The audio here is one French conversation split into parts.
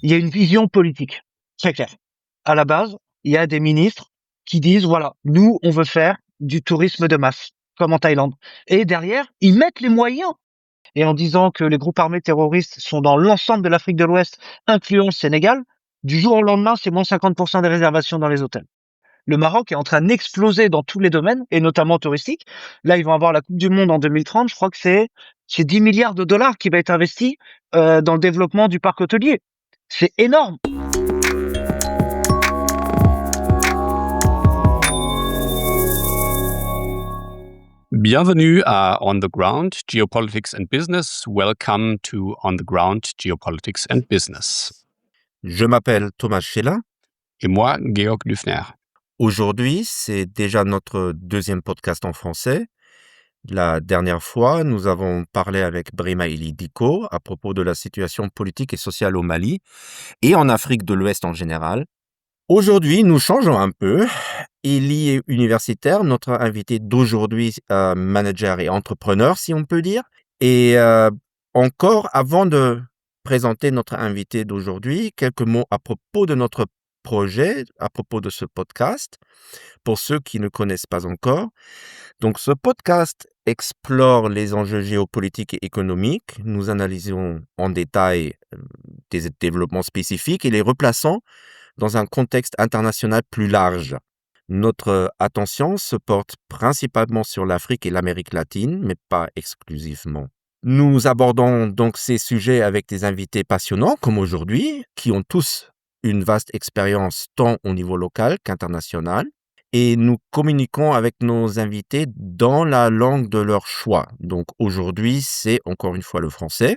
Il y a une vision politique très claire. À la base, il y a des ministres qui disent, voilà, nous, on veut faire du tourisme de masse, comme en Thaïlande. Et derrière, ils mettent les moyens. Et en disant que les groupes armés terroristes sont dans l'ensemble de l'Afrique de l'Ouest, incluant le Sénégal, du jour au lendemain, c'est moins 50% des réservations dans les hôtels. Le Maroc est en train d'exploser dans tous les domaines, et notamment touristique. Là, ils vont avoir la Coupe du Monde en 2030. Je crois que c'est 10 milliards de dollars qui va être investi dans le développement du parc hôtelier. C'est énorme. Bienvenue à On the Ground, Geopolitics and Business. Welcome to On the Ground, Geopolitics and Business. Je m'appelle Thomas Scheller. Et moi, Georg Düffner. Aujourd'hui, c'est déjà notre deuxième podcast en français. La dernière fois, nous avons parlé avec Brima Eli Diko à propos de la situation politique et sociale au Mali et en Afrique de l'Ouest en général. Aujourd'hui, nous changeons un peu. Eli est universitaire, notre invité d'aujourd'hui, manager et entrepreneur, si on peut dire. Et encore, avant de présenter notre invité d'aujourd'hui, quelques mots à propos de notre projet, à propos de ce podcast, pour ceux qui ne connaissent pas encore. Donc, ce podcast explore les enjeux géopolitiques et économiques. Nous analysons en détail des développements spécifiques et les replaçons dans un contexte international plus large. Notre attention se porte principalement sur l'Afrique et l'Amérique latine, mais pas exclusivement. Nous abordons donc ces sujets avec des invités passionnants, comme aujourd'hui, qui ont tous une vaste expérience tant au niveau local qu'international. Et nous communiquons avec nos invités dans la langue de leur choix. Donc aujourd'hui, c'est encore une fois le français.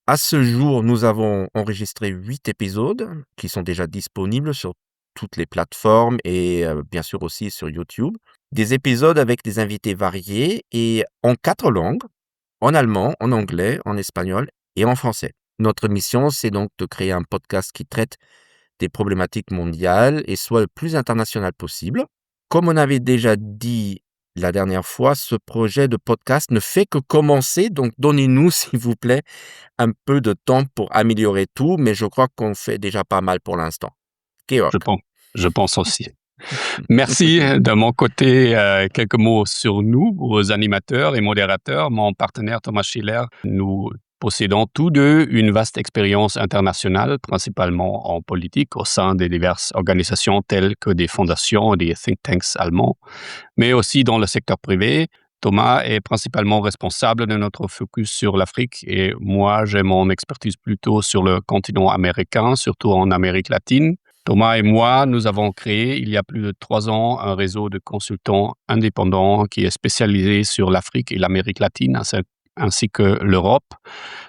À ce jour, nous avons enregistré 8 épisodes qui sont déjà disponibles sur toutes les plateformes et bien sûr aussi sur YouTube. Des épisodes avec des invités variés et en 4 langues, en allemand, en anglais, en espagnol et en français. Notre mission, c'est donc de créer un podcast qui traite des problématiques mondiales et soit le plus international possible. Comme on avait déjà dit la dernière fois, ce projet de podcast ne fait que commencer, donc donnez-nous, s'il vous plaît, un peu de temps pour améliorer tout, mais je crois qu'on fait déjà pas mal pour l'instant. Georg. Je pense aussi. Merci. De mon côté, quelques mots sur nous, aux animateurs et modérateurs. Mon partenaire Thomas Scheller, nous possédons tous deux une vaste expérience internationale, principalement en politique, au sein des diverses organisations telles que des fondations et des think tanks allemands, mais aussi dans le secteur privé. Thomas est principalement responsable de notre focus sur l'Afrique et moi, j'ai mon expertise plutôt sur le continent américain, surtout en Amérique latine. Thomas et moi, nous avons créé, il y a plus de 3 ans, un réseau de consultants indépendants qui est spécialisé sur l'Afrique et l'Amérique latine, ainsi que l'Europe.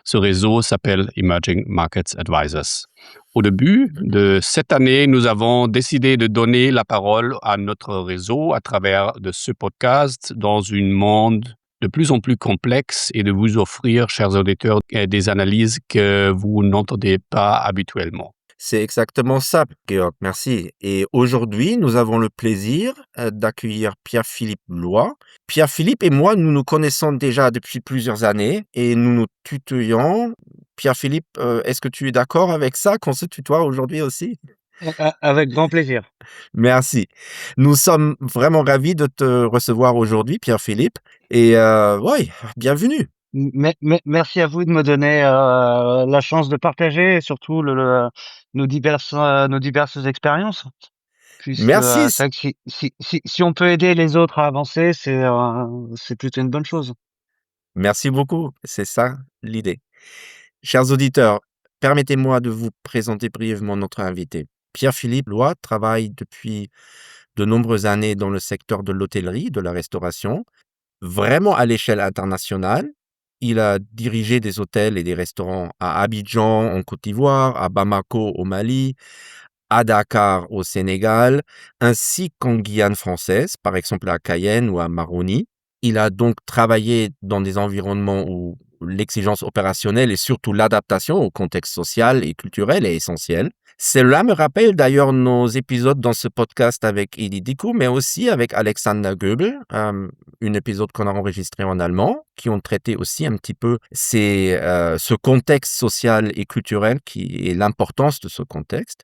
Ce réseau s'appelle Emerging Markets Advisors. Au début de cette année, nous avons décidé de donner la parole à notre réseau à travers de ce podcast dans un monde de plus en plus complexe et de vous offrir, chers auditeurs, des analyses que vous n'entendez pas habituellement. C'est exactement ça, Georg, merci. Et aujourd'hui, nous avons le plaisir d'accueillir Pierre-Philippe Loy. Pierre-Philippe et moi, nous nous connaissons déjà depuis plusieurs années et nous nous tutoyons. Pierre-Philippe, est-ce que tu es d'accord avec ça, qu'on se tutoie aujourd'hui aussi? Avec grand plaisir. Merci. Nous sommes vraiment ravis de te recevoir aujourd'hui, Pierre-Philippe. Et oui, bienvenue. Merci à vous de me donner la chance de partager et surtout nos diverses expériences. Puisque Merci. c'est vrai que si on peut aider les autres à avancer, c'est plutôt une bonne chose. Merci beaucoup. C'est ça l'idée. Chers auditeurs, permettez-moi de vous présenter brièvement notre invité. Pierre-Philippe Loy travaille depuis de nombreuses années dans le secteur de l'hôtellerie, de la restauration, vraiment à l'échelle internationale. Il a dirigé des hôtels et des restaurants à Abidjan, en Côte d'Ivoire, à Bamako, au Mali, à Dakar, au Sénégal, ainsi qu'en Guyane française, par exemple à Cayenne ou à Maroni. Il a donc travaillé dans des environnements où l'exigence opérationnelle et surtout l'adaptation au contexte social et culturel est essentielle. Cela me rappelle d'ailleurs nos épisodes dans ce podcast avec Eli Diko, mais aussi avec Alexander Goebel. un épisode qu'on a enregistré en allemand, qui ont traité aussi un petit peu ce contexte social et culturel et l'importance de ce contexte.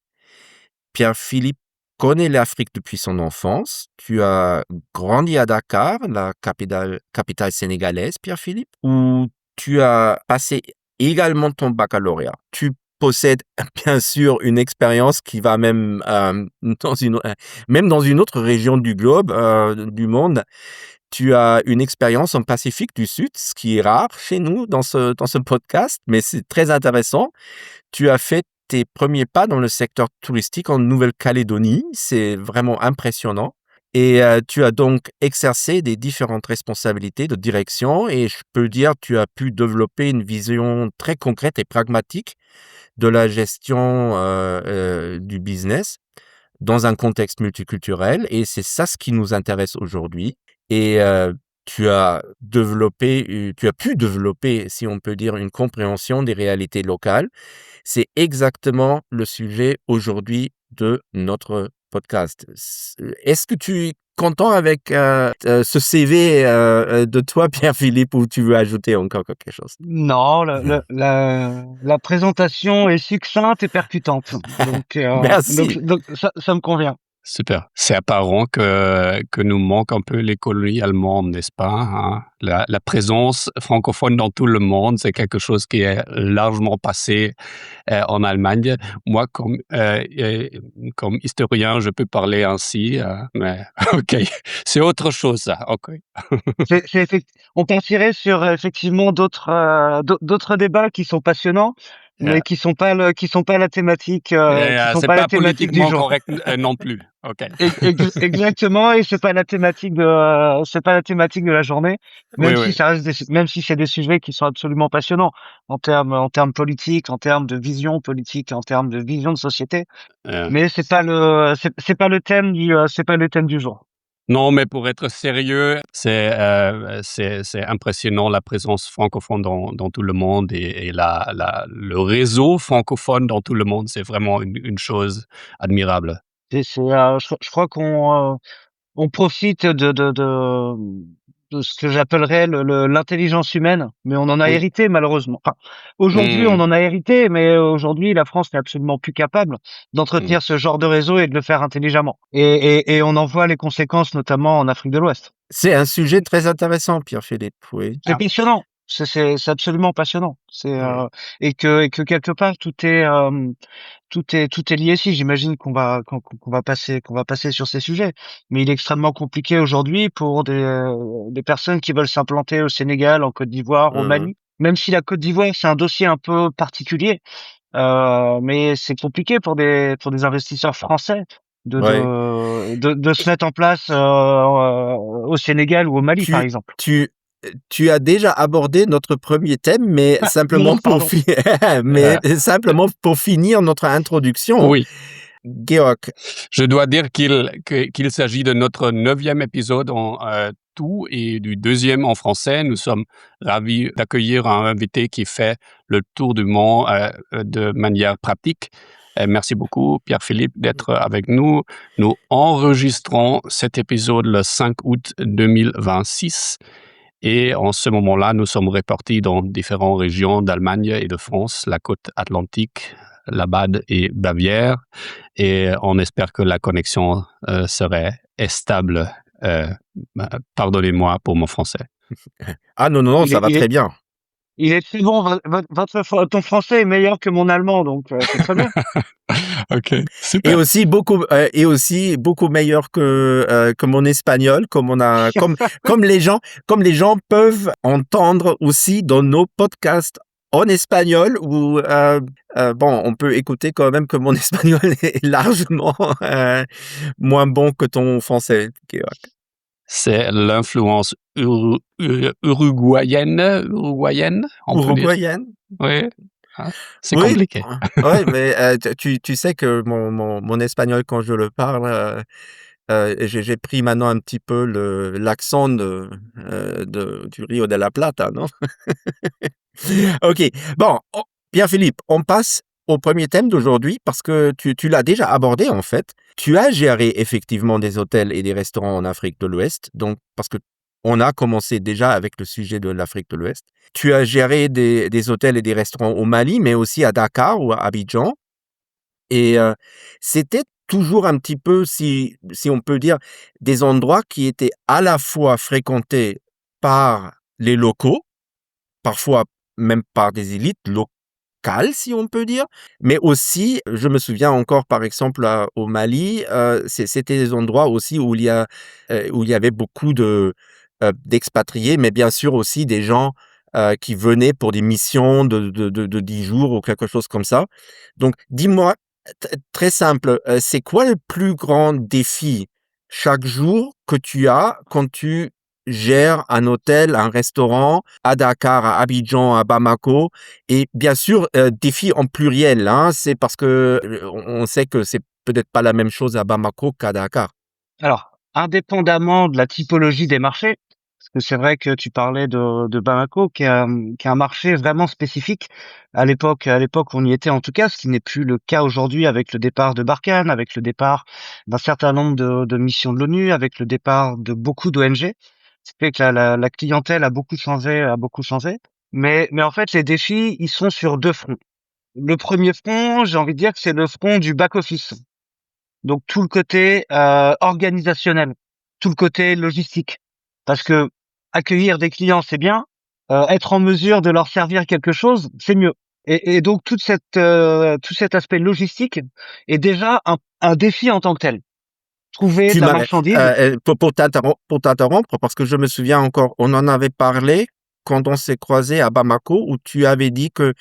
Pierre-Philippe connaît l'Afrique depuis son enfance. Tu as grandi à Dakar, la capitale sénégalaise, Pierre-Philippe, où tu as passé également ton baccalauréat. Tu possèdes bien sûr une expérience qui va même même dans une autre région du globe, du monde. Tu as une expérience en Pacifique du Sud, ce qui est rare chez nous dans ce podcast, mais c'est très intéressant. Tu as fait tes premiers pas dans le secteur touristique en Nouvelle-Calédonie. C'est vraiment impressionnant. Et tu as donc exercé des différentes responsabilités de direction et je peux dire tu as pu développer une vision très concrète et pragmatique de la gestion du business dans un contexte multiculturel et c'est ça ce qui nous intéresse aujourd'hui. Et tu as pu développer, si on peut dire, une compréhension des réalités locales. C'est exactement le sujet aujourd'hui de notre podcast. Est-ce que tu es content avec ce CV de toi, Pierre-Philippe, ou tu veux ajouter encore quelque chose? Non, la présentation est succincte et percutante. Merci. Donc ça me convient. Super. C'est apparent que nous manque un peu les colonies allemandes, n'est-ce pas, hein? La présence francophone dans tout le monde, c'est quelque chose qui est largement passé en Allemagne. Moi, comme historien, je peux parler ainsi, mais ok, c'est autre chose, ça. Ok. On partirait sur effectivement d'autres débats qui sont passionnants, mais qui sont pas la thématique, qui sont C'est pas la pas thématique du politiquement jour. correct non plus. Ok. Exactement, et c'est pas la thématique de la journée, Oui, même si oui. ça reste même si c'est des sujets qui sont absolument passionnants en termes politiques, en termes de vision politique, en termes de vision de société. Euh, Mais c'est pas le thème c'est pas le thème du jour. Non, mais pour être sérieux, c'est impressionnant la présence francophone dans tout le monde et le réseau francophone dans tout le monde, c'est vraiment une chose admirable. Je crois on profite de ce que j'appellerais l'intelligence humaine, mais on en a Oui. hérité malheureusement. Enfin, aujourd'hui, on Mmh, en a hérité, mais aujourd'hui, la France n'est absolument plus capable mmh. d'entretenir ce genre de réseau et de le faire intelligemment. Et on en voit les conséquences, notamment en Afrique de l'Ouest. C'est un sujet très intéressant, Pierre-Philippe, oui. C'est Ah, passionnant. C'est absolument passionnant. Oui. Et que quelque part tout est lié. Si j'imagine qu'on va passer sur ces sujets, mais il est extrêmement compliqué aujourd'hui pour des personnes qui veulent s'implanter au Sénégal, en Côte d'Ivoire, au Mhm. Mali. Même si la Côte d'Ivoire c'est un dossier un peu particulier, mais c'est compliqué pour des investisseurs français Ouais. de se mettre en place au Sénégal ou au Mali par Tu, exemple. tu, tu as déjà abordé notre premier thème, mais Ah, non, pardon. mais simplement pour finir notre introduction, oui, Georg, je dois dire qu'il s'agit de notre 9e épisode en tout et du 2e en français. Nous sommes ravis d'accueillir un invité qui fait le tour du monde de manière pratique. Merci beaucoup, Pierre-Philippe, d'être avec nous. Nous enregistrons cet épisode le 5 août 2026. Et en ce moment-là, nous sommes répartis dans différentes régions d'Allemagne et de France, la côte atlantique, la Bade et Bavière. Et on espère que la connexion serait stable. Pardonnez-moi pour mon français. Ah non, non, non, Il ça est, va il très est, bien. il est très bon. Ton français est meilleur que mon allemand, donc c'est très bien. Ok, super. Et aussi beaucoup meilleur que mon espagnol, comme les gens peuvent entendre aussi dans nos podcasts en espagnol où bon, on peut écouter quand même que mon espagnol est largement moins bon que ton français, Georg. C'est l'influence uruguayenne, on peut dire. Uruguayenne? Oui, hein, c'est Oui, compliqué. ouais, mais tu sais que mon espagnol quand je le parle, j'ai pris maintenant un petit peu l'accent du Rio de la Plata, non? Ok, bon, Pierre-Philippe, on passe au premier thème d'aujourd'hui parce que tu l'as déjà abordé en fait. Tu as géré effectivement des hôtels et des restaurants en Afrique de l'Ouest, donc parce que On a commencé déjà avec le sujet de l'Afrique de l'Ouest. Tu as géré des hôtels et des restaurants au Mali, mais aussi à Dakar ou à Abidjan. Et c'était toujours un petit peu, si on peut dire, des endroits qui étaient à la fois fréquentés par les locaux, parfois même par des élites locales, si on peut dire, mais aussi, je me souviens encore, par exemple, au Mali, c'était des endroits aussi où il y avait beaucoup d'expatriés, mais bien sûr aussi des gens qui venaient pour des missions de 10 jours ou quelque chose comme ça. Donc, dis-moi, très simple, c'est quoi le plus grand défi chaque jour que tu as quand tu gères un hôtel, un restaurant à Dakar, à Abidjan, à Bamako? Et bien sûr, défi en pluriel, hein, c'est parce que, on sait que c'est peut-être pas la même chose à Bamako qu'à Dakar. Alors, indépendamment de la typologie des marchés, parce que c'est vrai que tu parlais de Bamako, qui est un marché vraiment spécifique. À l'époque, on y était en tout cas, ce qui n'est plus le cas aujourd'hui avec le départ de Barkhane, avec le départ d'un certain nombre de missions de l'ONU, avec le départ de beaucoup d'ONG. Ce qui fait que la clientèle a beaucoup changé. Mais en fait, les défis, ils sont sur deux fronts. Le premier front, j'ai envie de dire que c'est le front du back-office. Donc tout le côté organisationnel, tout le côté logistique. Parce que accueillir des clients, c'est bien, être en mesure de leur servir quelque chose, c'est mieux. Et donc tout cet aspect logistique est déjà un défi en tant que tel. Trouver de Tu la m'as marchandise. pour t'interrompre, parce que je me souviens encore, on en avait parlé quand on s'est croisés à Bamako, où tu avais dit que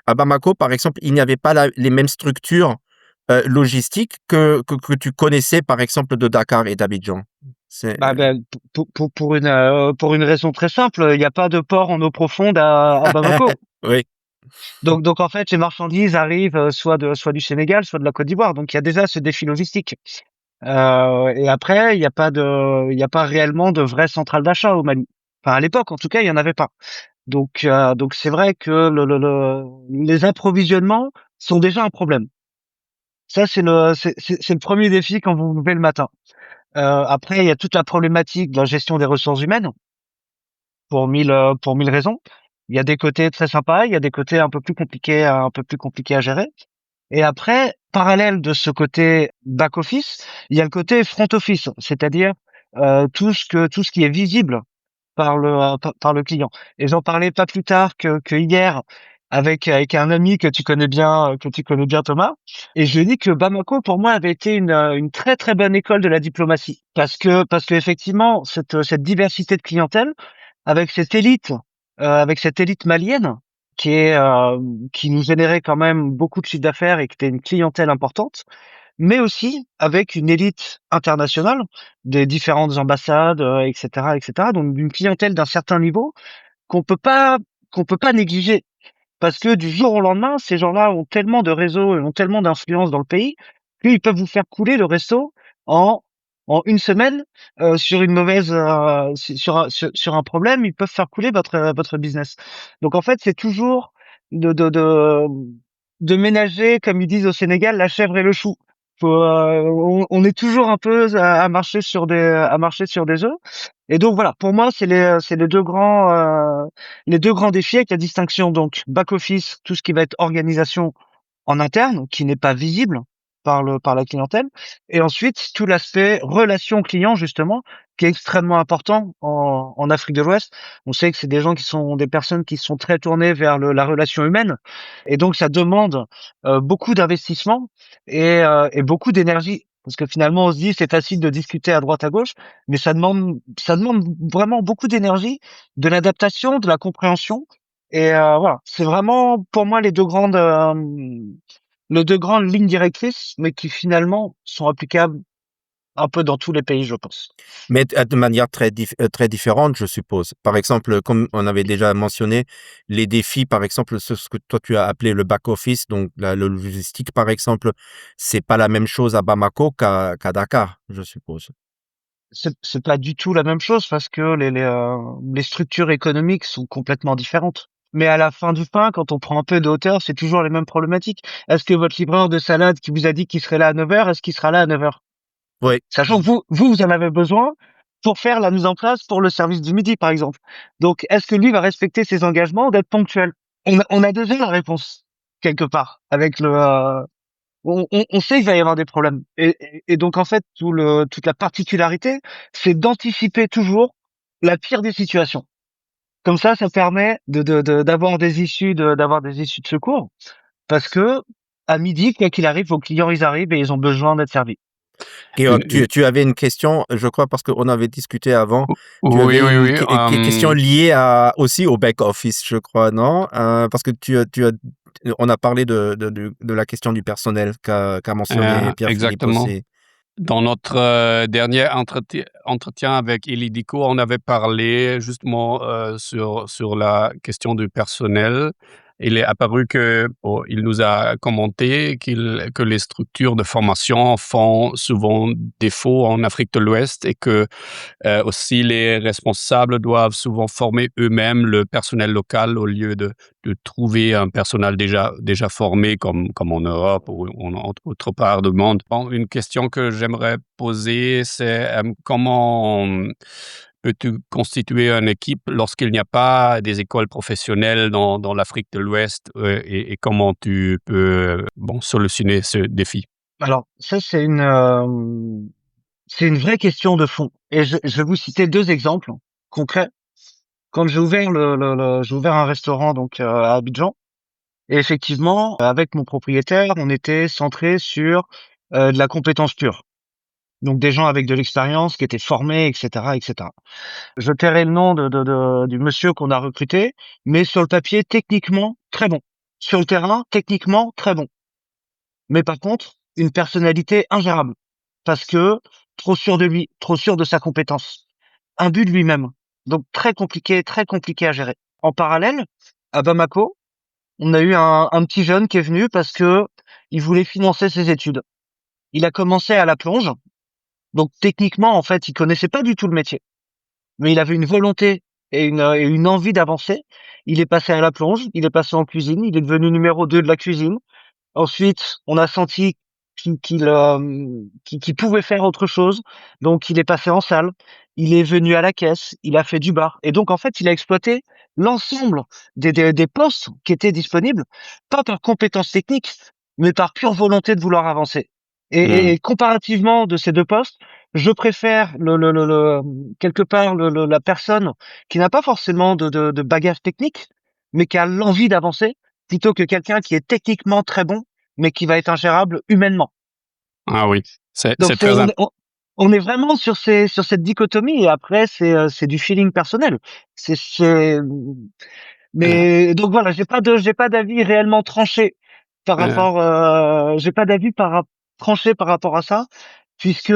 à Bamako, par exemple, il n'y avait pas les mêmes structures logistiques que tu connaissais, par exemple, de Dakar et d'Abidjan. C'est Pour une raison très simple, il n'y a pas de port en eau profonde à Bamako. oui, Donc en fait, les marchandises arrivent soit du Sénégal, soit de la Côte d'Ivoire. Donc il y a déjà ce défi logistique. Et après, il y a pas réellement de vraie centrale d'achat au Mali. Enfin, à l'époque, en tout cas, il y en avait pas. Donc c'est vrai que les approvisionnements sont déjà un problème. Ça, c'est le premier défi quand vous vous levez le matin. Après, il y a toute la problématique de la gestion des ressources humaines pour mille raisons. Il y a des côtés très sympas, il y a des côtés un peu plus compliqués à gérer. Et après, parallèle de ce côté back office, il y a le côté front office, c'est-à-dire tout ce qui est visible par le client. Et j'en parlais pas plus tard que hier avec un ami que tu connais bien Thomas. Et je lui ai dit que Bamako pour moi avait été une très très bonne école de la diplomatie parce que effectivement cette diversité de clientèle avec cette élite malienne qui est qui nous générait quand même beaucoup de chiffre d'affaires et qui était une clientèle importante, mais aussi avec une élite internationale des différentes ambassades, etc., etc. Donc d'une clientèle d'un certain niveau qu'on peut pas qu'on peut pas négliger parce que du jour au lendemain, ces gens-là ont tellement de réseaux et ont tellement d'influence dans le pays qu'ils peuvent vous faire couler le resto en une semaine sur une mauvaise sur un problème, ils peuvent faire couler votre business. Donc en fait, c'est toujours de de de de ménager, comme ils disent au Sénégal, la chèvre et le chou. On est toujours un peu à marcher sur des œufs. Et donc voilà, pour moi, c'est les deux grands défis avec la distinction donc back office, tout ce qui va être organisation en interne, qui n'est pas visible par la clientèle, et ensuite tout l'aspect relation client justement, qui est extrêmement important en Afrique de l'Ouest. On sait que c'est des gens qui sont des personnes qui sont très tournées vers la relation humaine, et donc ça demande beaucoup d'investissement et beaucoup d'énergie. Parce que finalement, on se dit c'est facile de discuter à droite à gauche, mais ça demande vraiment beaucoup d'énergie, de l'adaptation, de la compréhension. Et voilà, c'est vraiment pour moi les deux grandes lignes directrices, mais qui finalement sont applicables un peu dans tous les pays, je pense. mais de manière très différente, je suppose. Par exemple, comme on avait déjà mentionné, les défis, par exemple, ce que toi tu as appelé le back office, donc le logistique, par exemple, c'est pas la même chose à Bamako qu'à Dakar, je suppose. C'est pas du tout la même chose parce que les structures économiques sont complètement différentes. Mais à la fin du pain, quand on prend un peu de hauteur, c'est toujours les mêmes problématiques. Est-ce que votre livreur de salade qui vous a dit qu'il serait là à 9 heures, est-ce qu'il sera là à 9 heures? Oui. Sachant que vous en avez besoin, pour faire la mise en place pour le service du midi, par exemple. Donc, est-ce que lui va respecter ses engagements d'être ponctuel? On a déjà la réponse quelque part avec on sait qu'il va y avoir des problèmes. Et donc, en fait, toute la particularité, c'est d'anticiper toujours la pire des situations. Comme ça permet d'avoir des d'avoir des issues de secours. Parce que, à midi, quoi qu'il arrive, vos clients, ils arrivent et ils ont besoin d'être servis. Georg, Une- une- tu avais une question, je crois, parce qu'on avait discuté avant. Tu oui, avais oui, une oui. question liée aussi au back-office, je crois, non? Parce que on a parlé de la question du personnel qu'a mentionné Pierre-Philippe Exactement. aussi. Dans notre dernier entretien avec Elie Dico, on avait parlé justement sur la question du personnel. Il est apparu il nous a commenté que les structures de formation font souvent défaut en Afrique de l'Ouest et que aussi, les responsables doivent souvent former eux-mêmes le personnel local au lieu de trouver un personnel déjà formé comme en Europe ou en autre part du monde. Bon, une question que j'aimerais poser, c'est comment peux-tu constituer une équipe lorsqu'il n'y a pas des écoles professionnelles dans l'Afrique de l'Ouest et comment tu peux solutionner ce défi? Alors, ça, c'est une vraie question de fond. Et je vais vous citer deux exemples concrets. Quand j'ai ouvert un restaurant donc à Abidjan, et effectivement, avec mon propriétaire, on était centré sur de la compétence pure. Donc des gens avec de l'expérience qui étaient formés, etc., etc. Je tairai le nom du monsieur qu'on a recruté, mais sur le papier, techniquement, très bon. Sur le terrain, techniquement, très bon. Mais par contre, une personnalité ingérable. Parce que trop sûr de lui, trop sûr de sa compétence. Imbu de lui-même. Donc très compliqué à gérer. En parallèle, à Bamako, on a eu un petit jeune qui est venu parce que il voulait financer ses études. Il a commencé à la plonge. Donc techniquement, en fait, il connaissait pas du tout le métier. Mais il avait une volonté et une envie d'avancer. Il est passé à la plonge, il est passé en cuisine, il est devenu numéro 2 de la cuisine. Ensuite, on a senti qu'il pouvait faire autre chose, donc il est passé en salle, il est venu à la caisse, il a fait du bar et donc en fait, il a exploité l'ensemble des postes qui étaient disponibles, pas par compétences techniques, mais par pure volonté de vouloir avancer. Mmh. Et comparativement de ces 2 postes, je préfère quelque part la personne qui n'a pas forcément de bagage technique, mais qui a l'envie d'avancer, plutôt que quelqu'un qui est techniquement très bon, mais qui va être ingérable humainement. Ah oui, c'est Donc très on est vraiment sur cette dichotomie et après c'est du feeling personnel. C'est mais donc voilà, j'ai pas d'avis réellement tranché par euh, rapport j'ai pas d'avis tranché par rapport à ça, puisque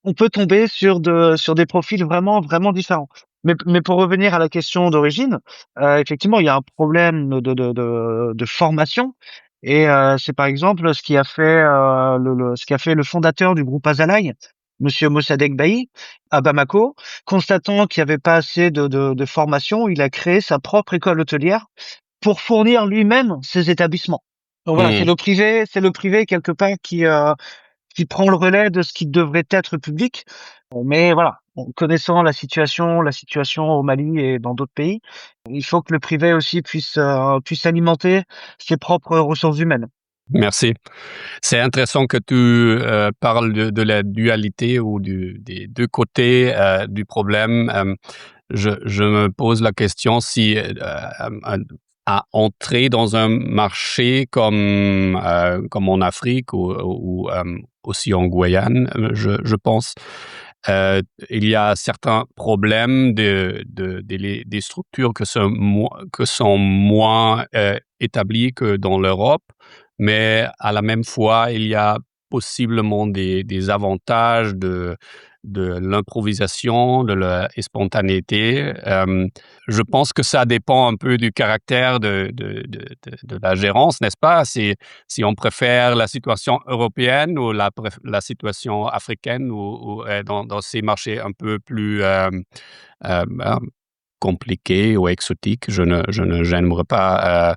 on peut tomber sur des profils vraiment différents. Mais pour revenir à la question d'origine, effectivement, il y a un problème de formation et c'est par exemple ce qui a fait ce qu'a fait le fondateur du groupe Azalaï, Monsieur Mossadegh Bahi, à Bamako. Constatant qu'il n'y avait pas assez de formation, il a créé sa propre école hôtelière pour fournir lui-même ses établissements. Donc voilà, mmh. c'est le privé quelque part qui prend le relais de ce qui devrait être public. Mais voilà, en connaissant la situation au Mali et dans d'autres pays, il faut que le privé aussi puisse alimenter ses propres ressources humaines. Merci. C'est intéressant que tu parles de la dualité ou des deux côtés du problème. Je me pose la question si à entrer dans un marché comme en Afrique ou aussi en Guyane, je pense, euh, il y a certains problèmes des structures que sont moins établies que dans l'Europe, mais à la même fois, il y a possiblement des avantages de l'improvisation, de la spontanéité. Je pense que ça dépend un peu du caractère de la gérance, n'est-ce pas? Si on préfère la situation européenne ou la situation africaine ou dans ces marchés un peu plus ben, compliqués ou exotiques, j'aimerais pas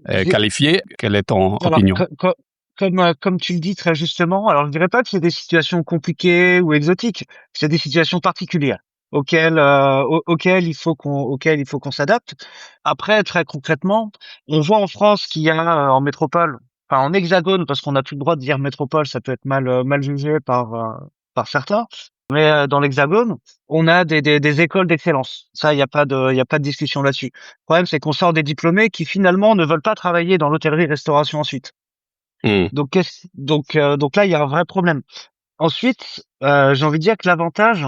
J'ai- qualifier. Quelle est ton Alors, opinion? comme tu le dis très justement, alors je dirais pas que c'est des situations compliquées ou exotiques, c'est des situations particulières. auquel il faut qu'on s'adapte. Après, très concrètement, on voit en France qu'il y a en métropole, enfin en hexagone, parce qu'on n'a plus le droit de dire métropole, ça peut être mal jugé par certains. Mais dans l'hexagone, on a des écoles d'excellence. Ça, il y a pas de discussion là-dessus. Le problème, c'est qu'on sort des diplômés qui finalement ne veulent pas travailler dans l'hôtellerie-restauration ensuite. Hmm. Donc là, il y a un vrai problème. Ensuite, j'ai envie de dire que l'avantage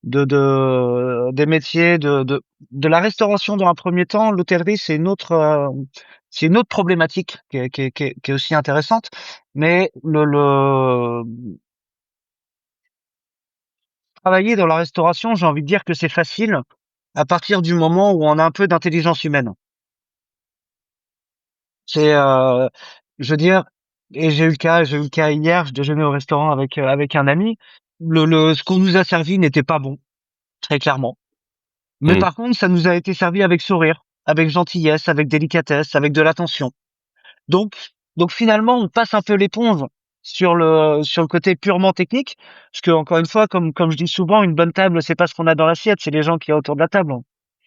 des métiers de la restauration dans un premier temps, l'hôtellerie, c'est une autre problématique qui est aussi intéressante. Mais le travailler dans la restauration, j'ai envie de dire que c'est facile à partir du moment où on a un peu d'intelligence humaine. C'est, je veux dire, et j'ai eu le cas hier, je déjeunais au restaurant avec un ami. Ce qu'on nous a servi n'était pas bon, très clairement. Mais Hmm. par contre, ça nous a été servi avec sourire, avec gentillesse, avec délicatesse, avec de l'attention. Donc, donc finalement, on passe un peu l'éponge sur le côté purement technique, parce que encore une fois, comme je dis souvent, une bonne table, c'est pas ce qu'on a dans l'assiette, c'est les gens qui y a autour de la table.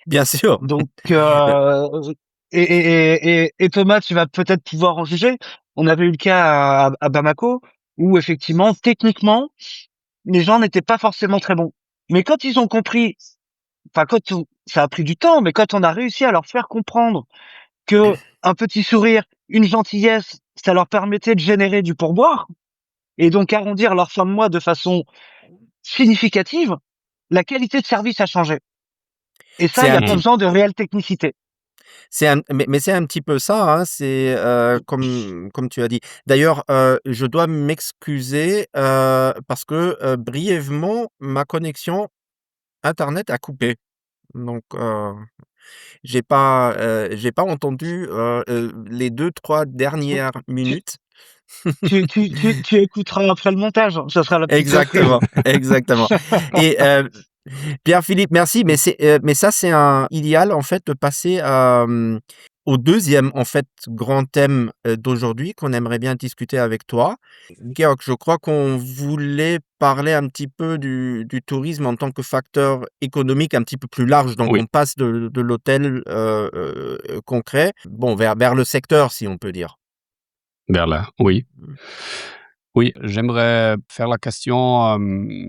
Bien sûr. Donc, Euh, et Thomas, tu vas peut-être pouvoir en juger. On avait eu le cas à Bamako, où effectivement, techniquement, les gens n'étaient pas forcément très bons. Mais quand ils ont compris, enfin ça a pris du temps, mais quand on a réussi à leur faire comprendre que un petit sourire, une gentillesse, ça leur permettait de générer du pourboire, et donc arrondir leur fin de mois de façon significative, la qualité de service a changé. Et ça, C'est il n'y un a pas Hmm. petit besoin de réelle technicité. mais c'est un petit peu ça, hein, c'est, comme tu as dit. D'ailleurs, je dois m'excuser, parce que, brièvement, ma connexion internet a coupé. Donc, j'ai pas entendu, les 2-3 dernières Tu, minutes. tu écouteras après le montage, ça sera la petite surprise. Exactement, exactement. Et Pierre-Philippe, merci, mais ça, c'est un idéal, en fait, de passer, au deuxième, en fait, grand thème, d'aujourd'hui qu'on aimerait bien discuter avec toi. Georg, je crois qu'on voulait parler un petit peu du tourisme en tant que facteur économique un petit peu plus large. Donc Oui, on passe de l'hôtel, concret, bon, vers le secteur, si on peut dire. vers là, oui. Oui, j'aimerais faire la question,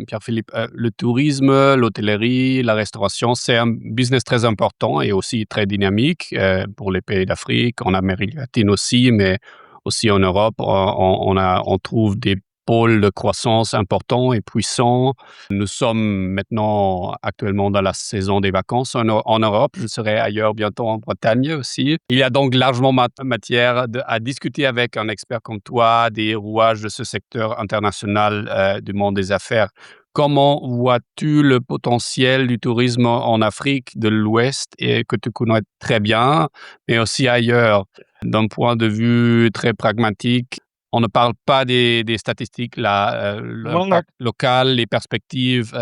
Pierre-Philippe. Le tourisme, l'hôtellerie, la restauration, c'est un business très important et aussi très dynamique pour les pays d'Afrique, en Amérique latine aussi, mais aussi en Europe. On trouve des pôles de croissance importants et puissants. Nous sommes maintenant actuellement dans la saison des vacances en Europe. Je serai ailleurs bientôt en Bretagne aussi. Il y a donc largement matière à discuter avec un expert comme toi des rouages de ce secteur international du monde des affaires. Comment vois-tu le potentiel du tourisme en Afrique de l'Ouest et que tu connais très bien, mais aussi ailleurs, d'un point de vue très pragmatique? On ne parle pas des statistiques, là, Voilà. l'impact local, les perspectives,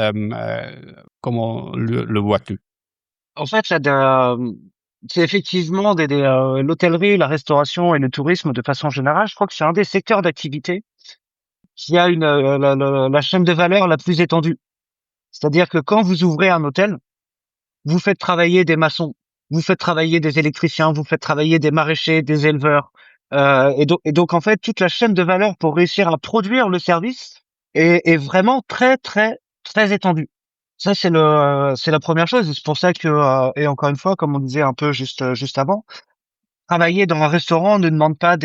comment le vois-tu? En fait, c'est effectivement l'hôtellerie, la restauration et le tourisme de façon générale. Je crois que c'est un des secteurs d'activité qui a la chaîne de valeur la plus étendue. C'est-à-dire que quand vous ouvrez un hôtel, vous faites travailler des maçons, vous faites travailler des électriciens, vous faites travailler des maraîchers, des éleveurs, et donc en fait toute la chaîne de valeur pour réussir à produire le service est vraiment très très très étendue. Ça c'est la première chose. Et c'est pour ça que et encore une fois, comme on disait un peu juste avant, travailler dans un restaurant ne demande pas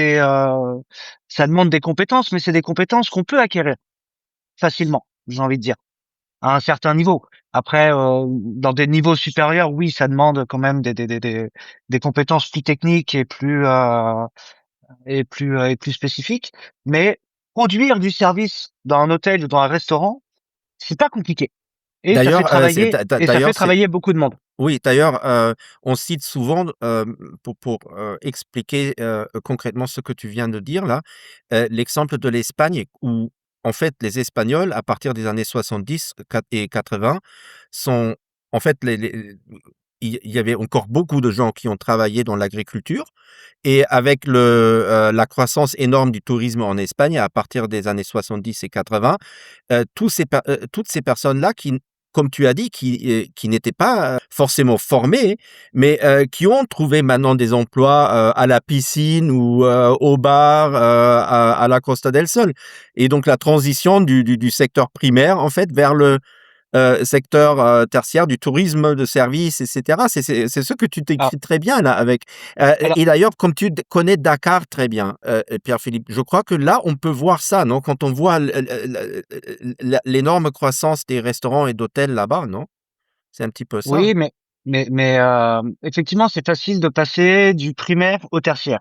ça demande des compétences, mais c'est des compétences qu'on peut acquérir facilement. J'ai envie de dire à un certain niveau. Après, dans des niveaux supérieurs, oui, ça demande quand même des compétences plus techniques et plus spécifiques. Mais produire du service dans un hôtel ou dans un restaurant, c'est pas compliqué. Et D'ailleurs, ça fait travailler beaucoup de monde. oui, d'ailleurs, on cite souvent, pour, expliquer, concrètement ce que tu viens de dire là, l'exemple de l'Espagne où, en fait, les Espagnols, à partir des années 70 et 80, sont en fait, il y avait encore beaucoup de gens qui ont travaillé dans l'agriculture et avec la croissance énorme du tourisme en Espagne à partir des années 70 et 80, toutes ces personnes-là qui comme tu as dit, qui n'étaient pas forcément formés, mais qui ont trouvé maintenant des emplois à la piscine ou au bar, à la Costa del Sol. Et donc la transition du secteur primaire, en fait, vers le secteur tertiaire du tourisme de service, etc. C'est ce que tu Alors, décris très bien là avec. alors, Et d'ailleurs, comme tu connais Dakar très bien, Pierre-Philippe, je crois que là, on peut voir ça, non? Quand on voit l'énorme croissance des restaurants et d'hôtels là-bas, non? C'est un petit peu ça. oui, mais effectivement, c'est facile de passer du primaire au tertiaire.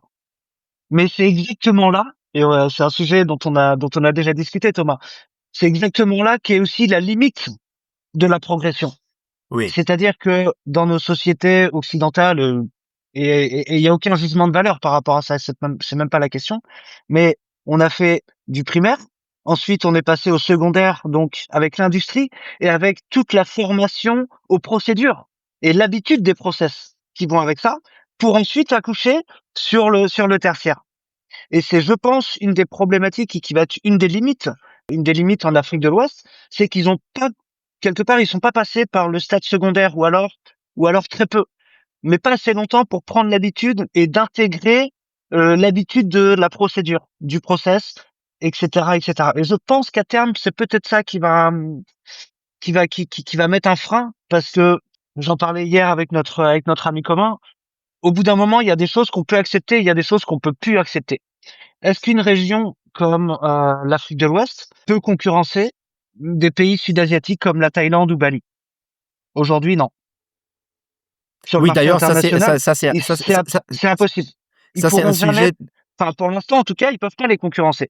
Mais c'est exactement là, et c'est un sujet dont on a déjà discuté, Thomas. C'est exactement là qu'est aussi la limite de la progression. Oui, C'est-à-dire que dans nos sociétés occidentales, et il y a aucun jugement de valeur par rapport à ça, c'est même pas la question, mais on a fait du primaire, ensuite on est passé au secondaire, donc avec l'industrie et avec toute la formation aux procédures et l'habitude des process qui vont avec ça, pour ensuite accoucher sur le tertiaire. Et c'est, je pense, une des problématiques et qui va être une des limites en Afrique de l'Ouest, c'est qu'ils ont pas, quelque part, ils sont pas passés par le stade secondaire ou alors très peu, mais pas assez longtemps pour prendre l'habitude et d'intégrer l'habitude de la procédure, du process, etc., etc. Et je pense qu'à terme, c'est peut-être ça qui va mettre un frein, parce que j'en parlais hier avec notre ami commun. Au bout d'un moment, il y a des choses qu'on peut accepter, il y a des choses qu'on peut plus accepter. Est-ce qu'une région comme l'Afrique de l'Ouest peut concurrencer des pays sud-asiatiques comme la Thaïlande ou Bali? Aujourd'hui, non. Sur le oui. marché D'ailleurs, ça c'est international, c'est ça, impossible. Ils ça, c'est un pourront jamais, sujet. enfin pour l'instant en tout cas, ils peuvent pas les concurrencer.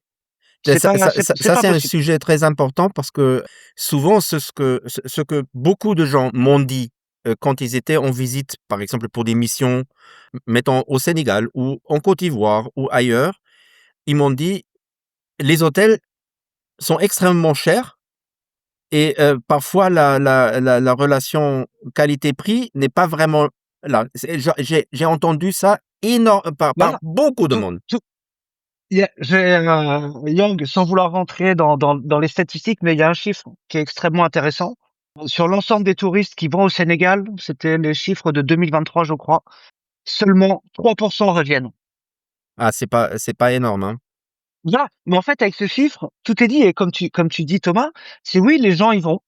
C'est Ça, pas, ça, c'est, ça, c'est ça, pas c'est un possible. sujet très important parce que souvent, ce que beaucoup de gens m'ont dit quand ils étaient en visite, par exemple pour des missions, mettons au Sénégal ou en Côte d'Ivoire ou ailleurs, ils m'ont dit les hôtels sont extrêmement chers et parfois la relation qualité-prix n'est pas vraiment là. J'ai entendu ça énorme par Voilà. beaucoup de Tout, monde. tout, Yang, sans vouloir rentrer dans les statistiques, mais il y a un chiffre qui est extrêmement intéressant. Sur l'ensemble des touristes qui vont au Sénégal, c'était les chiffres de 2023, je crois. Seulement 3% reviennent. Ah, c'est pas énorme, hein. Voilà. Mais en fait, avec ce chiffre, tout est dit. Et comme tu dis, Thomas, c'est oui, les gens y vont.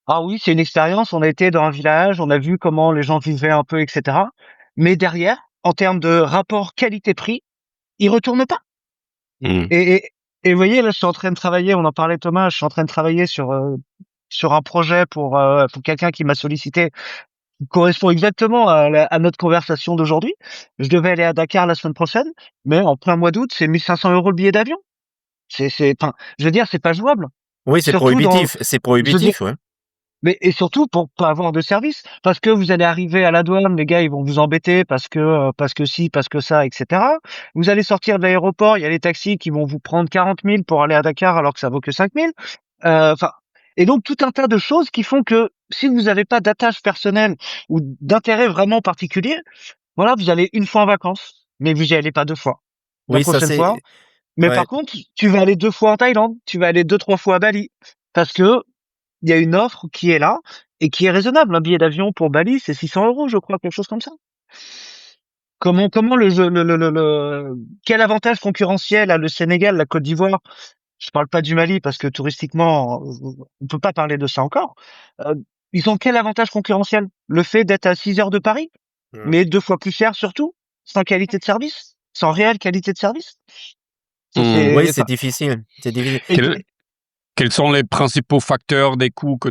Ah oui, c'est une expérience. On a été dans un village, on a vu comment les gens vivaient un peu, etc. Mais derrière, en termes de rapport qualité-prix, ils retournent pas. Hmm. Et vous voyez, là, je suis en train de travailler. On en parlait, Thomas. Je suis en train de travailler sur un projet pour quelqu'un qui m'a sollicité, qui correspond exactement à notre conversation d'aujourd'hui. Je devais aller à Dakar la semaine prochaine, mais en plein mois d'août, c'est 1 500 € le billet d'avion. Enfin, je veux dire, c'est pas jouable. Oui, Surtout c'est je veux dire, prohibitif, ouais. mais et surtout pour pas avoir de service, parce que vous allez arriver à la douane, les gars, ils vont vous embêter parce que si, parce que ça, etc. Vous allez sortir de l'aéroport, il y a les taxis qui vont vous prendre 40 000 pour aller à Dakar alors que ça vaut que 5 000. Enfin, et donc tout un tas de choses qui font que si vous n'avez pas d'attache personnelle ou d'intérêt vraiment particulier, voilà, vous allez une fois en vacances, mais vous y allez pas deux fois. La Oui, ça prochaine fois, c'est mais ouais. par contre, tu vas aller deux fois en Thaïlande, tu vas aller deux, trois fois à Bali, parce que il y a une offre qui est là et qui est raisonnable. Un billet d'avion pour Bali, c'est 600 €, je crois, quelque chose comme ça. Comment le jeu, quel avantage concurrentiel a le Sénégal, la Côte d'Ivoire? Je parle pas du Mali parce que touristiquement, on peut pas parler de ça encore. Euh, Ils ont quel avantage concurrentiel? Le fait d'être à 6 heures de Paris, Mmh. mais deux fois plus cher surtout, sans qualité de service, sans réelle qualité de service. Hmm. Oui, c'est Enfin, difficile, c'est difficile. et, Quels, quels sont les principaux facteurs des coûts que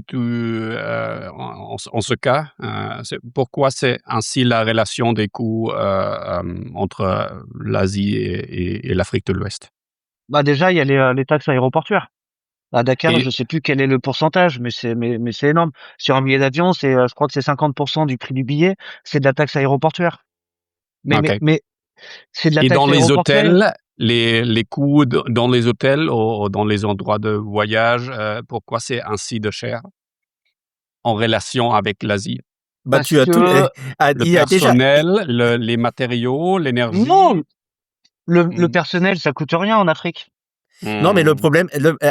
en ce cas? Pourquoi c'est ainsi la relation des coûts entre l'Asie et l'Afrique de l'Ouest? bah déjà, il y a les taxes aéroportuaires. À Dakar, Et, je sais plus quel est le pourcentage, mais c'est énorme. Sur un billet d'avion, je crois que c'est 50% du prix du billet, c'est de la taxe aéroportuaire. Mais, mais, ok. mais c'est de la Et dans taxe les aéroportuaire. hôtels, les coûts dans les hôtels ou dans les endroits de voyage, pourquoi c'est ainsi de cher en relation avec l'Asie? Bah, Parce tu as tout que, Le il y a déjà personnel, les matériaux, l'énergie? non, le mmh, personnel, ça coûte rien en Afrique. Non, mais Hmm.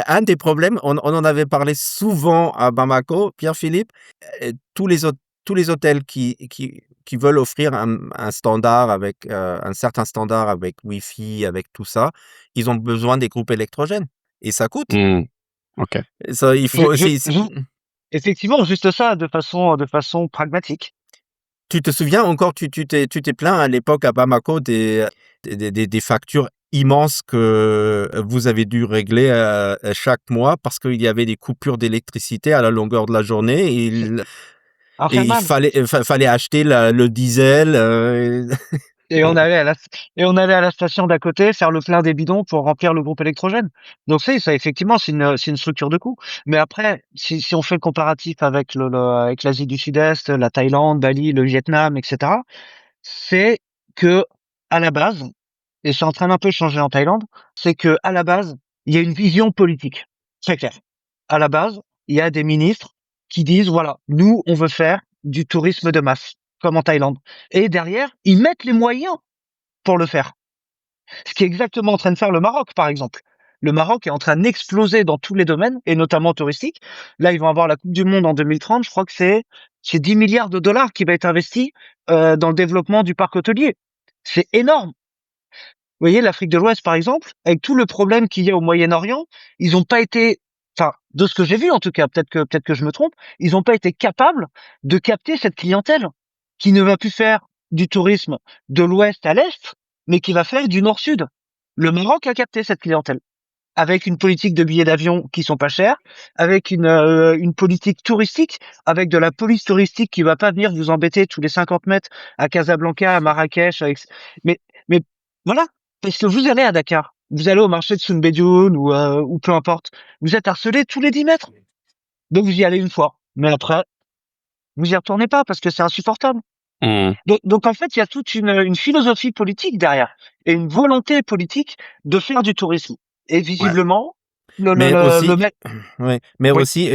un des problèmes, on en avait parlé souvent à Bamako, Pierre-Philippe, tous les hôtels qui veulent offrir un standard avec, un certain standard avec Wi-Fi, avec tout ça, ils ont besoin des groupes électrogènes et ça coûte. Hmm. OK. Et ça, il Je, faut je, aussi. je- Effectivement, juste ça, de façon pragmatique. Tu te souviens encore, tu t'es plaint à l'époque à Bamako des factures immenses que vous avez dû régler chaque mois parce qu'il y avait des coupures d'électricité à la longueur de la journée et C'est et il infernal. fallait acheter le diesel. Et on allait à la, et on allait à la station d'à côté faire le plein des bidons pour remplir le groupe électrogène. Donc ça, effectivement, c'est une structure de coût. Mais après, si on fait le comparatif avec avec l'Asie du Sud-Est, la Thaïlande, Bali, le Vietnam, etc., c'est que, à la base, et c'est en train d'un peu changer en Thaïlande, c'est que, à la base, il y a une vision politique. Très claire. À la base, il y a des ministres qui disent, voilà, nous, on veut faire du tourisme de masse, comme en Thaïlande. Et derrière, ils mettent les moyens pour le faire. Ce qui est exactement en train de faire le Maroc, par exemple. Le Maroc est en train d'exploser dans tous les domaines, et notamment touristique. Là, ils vont avoir la Coupe du Monde en 2030. Je crois que c'est 10 milliards de dollars qui va être investi dans le développement du parc hôtelier. C'est énorme. Vous voyez, l'Afrique de l'Ouest, par exemple, avec tout le problème qu'il y a au Moyen-Orient, ils n'ont pas été, enfin, de ce que j'ai vu en tout cas, peut-être que je me trompe, ils n'ont pas été capables de capter cette clientèle qui ne va plus faire du tourisme de l'Ouest à l'Est, mais qui va faire du Nord-Sud. Le Maroc a capté cette clientèle avec une politique de billets d'avion qui sont pas chers, avec une politique touristique, avec de la police touristique qui va pas venir vous embêter tous les 50 mètres à Casablanca, à Marrakech, mais voilà, parce que vous allez à Dakar, vous allez au marché de Soumbédioune ou peu importe, vous êtes harcelé tous les 10 mètres, donc vous y allez une fois, mais après vous y retournez pas parce que c'est insupportable. Hmm. Donc en fait, il y a toute une philosophie politique derrière et une volonté politique de faire du tourisme. Et Ouais. visiblement, Mais le aussi, mec, ouais, mais oui, aussi,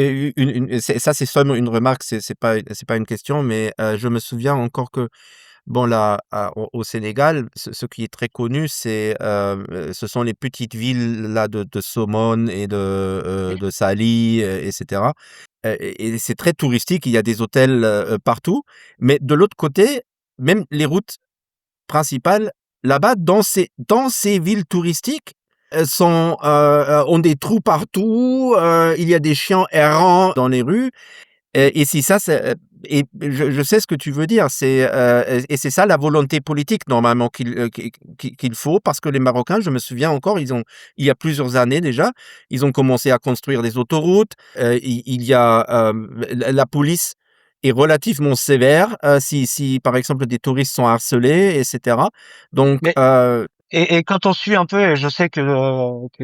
c'est seulement une remarque, c'est pas une question, mais je me souviens encore que bon, là, au Sénégal, ce qui est très connu, ce sont les petites villes là de Somone et de Saly, et cetera. Et c'est très touristique, il y a des hôtels, partout. Mais de l'autre côté, même les routes principales, là-bas, dans ces villes touristiques, ont des trous partout, il y a des chiens errants dans les rues. Et si ça, et je sais ce que tu veux dire, et c'est ça la volonté politique normalement qu'il faut, parce que les Marocains, je me souviens encore, il y a plusieurs années déjà, ils ont commencé à construire des autoroutes. Il y a la police est relativement sévère si par exemple des touristes sont harcelés, etc. Donc mais et quand on suit un peu, et je sais que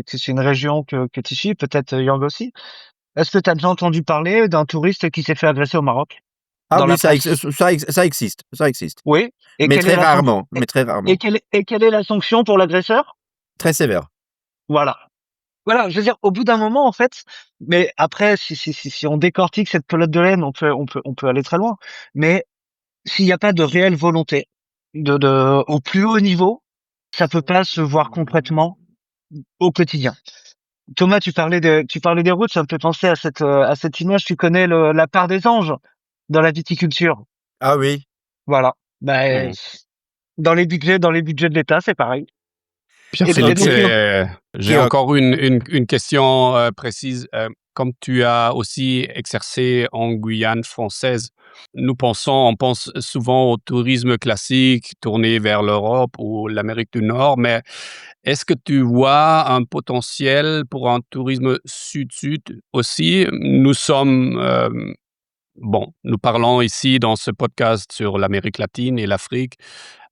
c'est une région que tu suis, peut-être Yang aussi. Est-ce que tu as déjà entendu parler d'un touriste qui s'est fait agresser au Maroc ah dans oui, la presse? ça existe, ça existe, Oui. Et mais quelle est très la sanction? rarement, mais très Et rarement, quelle est la sanction pour l'agresseur? très sévère. Voilà. Voilà, je veux dire, au bout d'un moment, en fait, mais après, si on décortique cette pelote de laine, on peut aller très loin. Mais s'il n'y a pas de réelle volonté au plus haut niveau, ça peut pas se voir concrètement au quotidien. Thomas, tu parlais des routes, ça me fait penser à cette image. Tu connais la part des anges dans la viticulture. Ah oui. Voilà. Ben, Hmm. dans les budgets de l'État, c'est pareil. Et Pierre-Philippe, donc, OK. j'ai Georg. encore une question précise. Comme tu as aussi exercé en Guyane française, on pense souvent au tourisme classique tourné vers l'Europe ou l'Amérique du Nord, mais est-ce que tu vois un potentiel pour un tourisme sud-sud aussi? Nous parlons ici dans ce podcast sur l'Amérique latine et l'Afrique,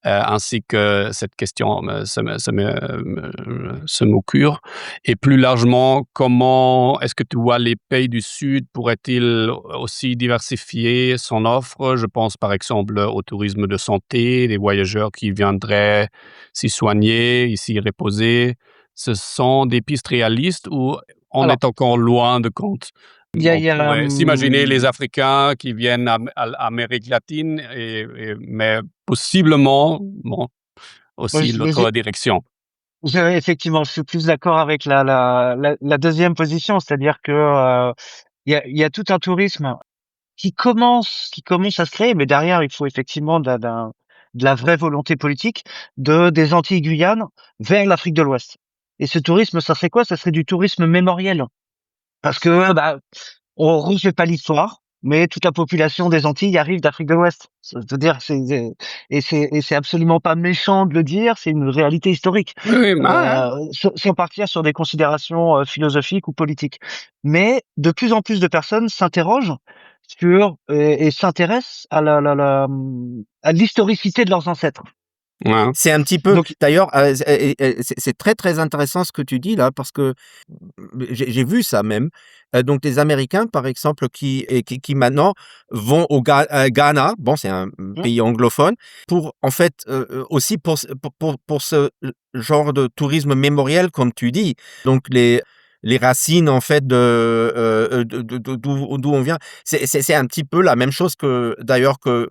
ainsi que cette question se m'occure. Et plus largement, comment est-ce que tu vois les pays du Sud pourraient-ils aussi diversifier son offre? Je pense par exemple au tourisme de santé, les voyageurs qui viendraient s'y soigner, s'y reposer. Ce sont des pistes réalistes ou on alors, est encore loin de compte? il On y a, pourrait s'imaginer les Africains qui viennent à l'Amérique latine, mais possiblement, bon, moi, aussi l'autre direction. Effectivement, je suis plus d'accord avec la deuxième position, c'est-à-dire que il y a tout un tourisme qui commence à se créer, mais derrière, il faut effectivement de la vraie volonté politique des Antilles-Guyane vers l'Afrique de l'Ouest. Et ce tourisme, ça serait quoi? Ça serait du tourisme mémoriel. Parce que, bah, on refait pas l'histoire, mais toute la population des Antilles arrive d'Afrique de l'Ouest. C'est-à-dire, c'est absolument pas méchant de le dire, c'est une réalité historique. Oui, oui, Sans partir sur des considérations philosophiques ou politiques. Mais de plus en plus de personnes s'interrogent sur et s'intéressent à l'historicité de leurs ancêtres. ouais. C'est un petit peu Donc, d'ailleurs, c'est très, très intéressant ce que tu dis là parce que j'ai vu ça même. Donc les Américains, par exemple, qui maintenant vont au Ghana, bon, c'est un hmm, pays anglophone, pour en fait, aussi pour ce genre de tourisme mémoriel comme tu dis. Donc les racines en fait de d'où on vient. C'est un petit peu la même chose que d'ailleurs que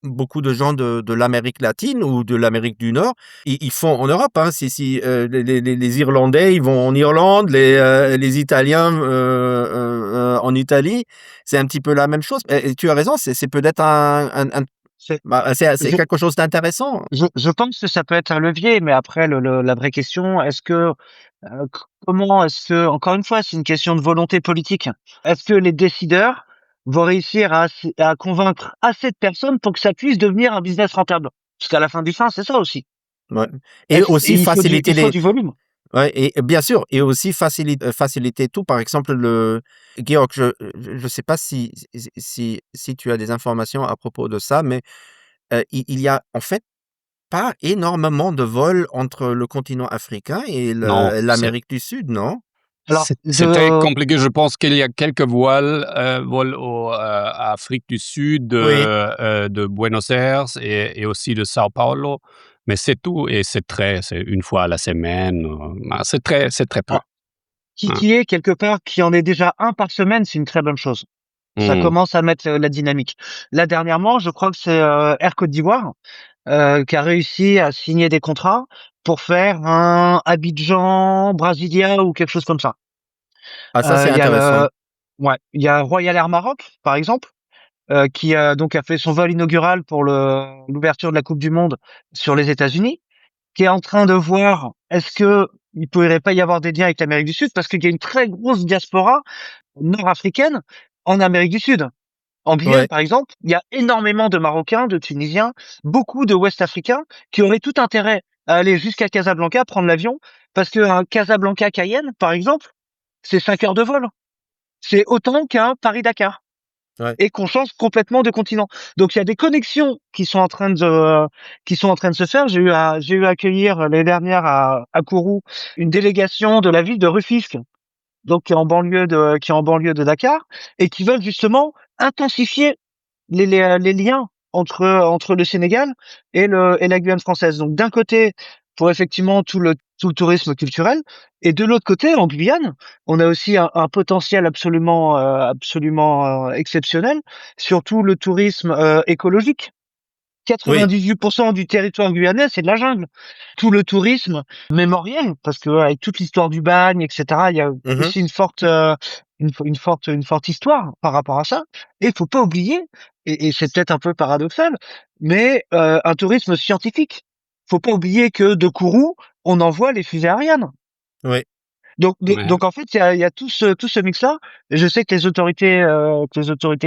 beaucoup de gens de l'Amérique latine ou de l'Amérique du Nord, ils font en Europe, hein. Si, les Irlandais, ils vont en Irlande, les Italiens, en Italie. C'est un petit peu la même chose. Et tu as raison, c'est peut-être c'est, bah, c'est je, quelque chose d'intéressant. je pense que ça peut être un levier, mais après, la vraie question, comment est-ce que, encore une fois, c'est une question de volonté politique. Est-ce que les décideurs vont réussir à convaincre assez de personnes pour que ça puisse devenir un business rentable? Parce qu'à la fin du fin, c'est ça aussi. Ouais. Et Et aussi faciliter il faut les du volume. ouais et bien sûr et aussi faciliter tout. Par exemple, Georg, je sais pas si tu as des informations à propos de ça, mais, il y a en fait pas énormément de vols entre le continent africain et Non, l'Amérique du Sud, non? Alors, c'est très compliqué. Je pense qu'il y a quelques vols à Afrique du Sud, Oui. de Buenos Aires et aussi de Sao Paulo, mais c'est tout et c'est une fois à la semaine, c'est très peu. alors, Hein. qui est quelque part, qui en est déjà un par semaine, c'est une très bonne chose. Ça Mmh. commence à mettre la dynamique. Là, dernièrement, je crois que c'est Air Côte d'Ivoire qui a réussi à signer des contrats pour faire un Abidjan, Brasilia ou quelque chose comme ça. Ah ça, c'est Il y a intéressant. il y a Royal Air Maroc, par exemple, qui a fait son vol inaugural pour l'ouverture de la Coupe du Monde sur les États-Unis, qui est en train de voir est-ce que il pourrait pas y avoir des liens avec l'Amérique du Sud parce qu'il y a une très grosse diaspora nord-africaine en Amérique du Sud. En Guyane, Ouais, par exemple, il y a énormément de Marocains, de Tunisiens, beaucoup de Ouest-Africains qui auraient tout intérêt à aller jusqu'à Casablanca, prendre l'avion, parce qu'un Casablanca-Cayenne, par exemple, c'est 5 heures de vol. C'est autant qu'un Paris-Dakar. ouais. Et qu'on change complètement de continent. Donc il y a des connexions qui sont en train de se faire. J'ai eu à accueillir l'année dernière à Kourou une délégation de la ville de Rufisque, donc qui est en banlieue de Dakar, et qui veulent justement intensifier les liens entre le Sénégal et la Guyane française. Donc d'un côté, pour effectivement tout le tourisme culturel, et de l'autre côté, en Guyane, on a aussi un potentiel absolument exceptionnel, surtout le tourisme écologique. Oui. 98% du territoire guyanais, c'est de la jungle. Tout le tourisme mémoriel, parce que avec toute l'histoire du bagne, etc., il y a Mmh. aussi une forte histoire par rapport à ça. Et il faut pas oublier, et c'est peut-être un peu paradoxal, mais un tourisme scientifique. Faut pas oublier que de Kourou, on envoie les fusées Ariane. Oui. Ouais. Donc en fait, il y a tout ce mix-là. Et je sais que les autorités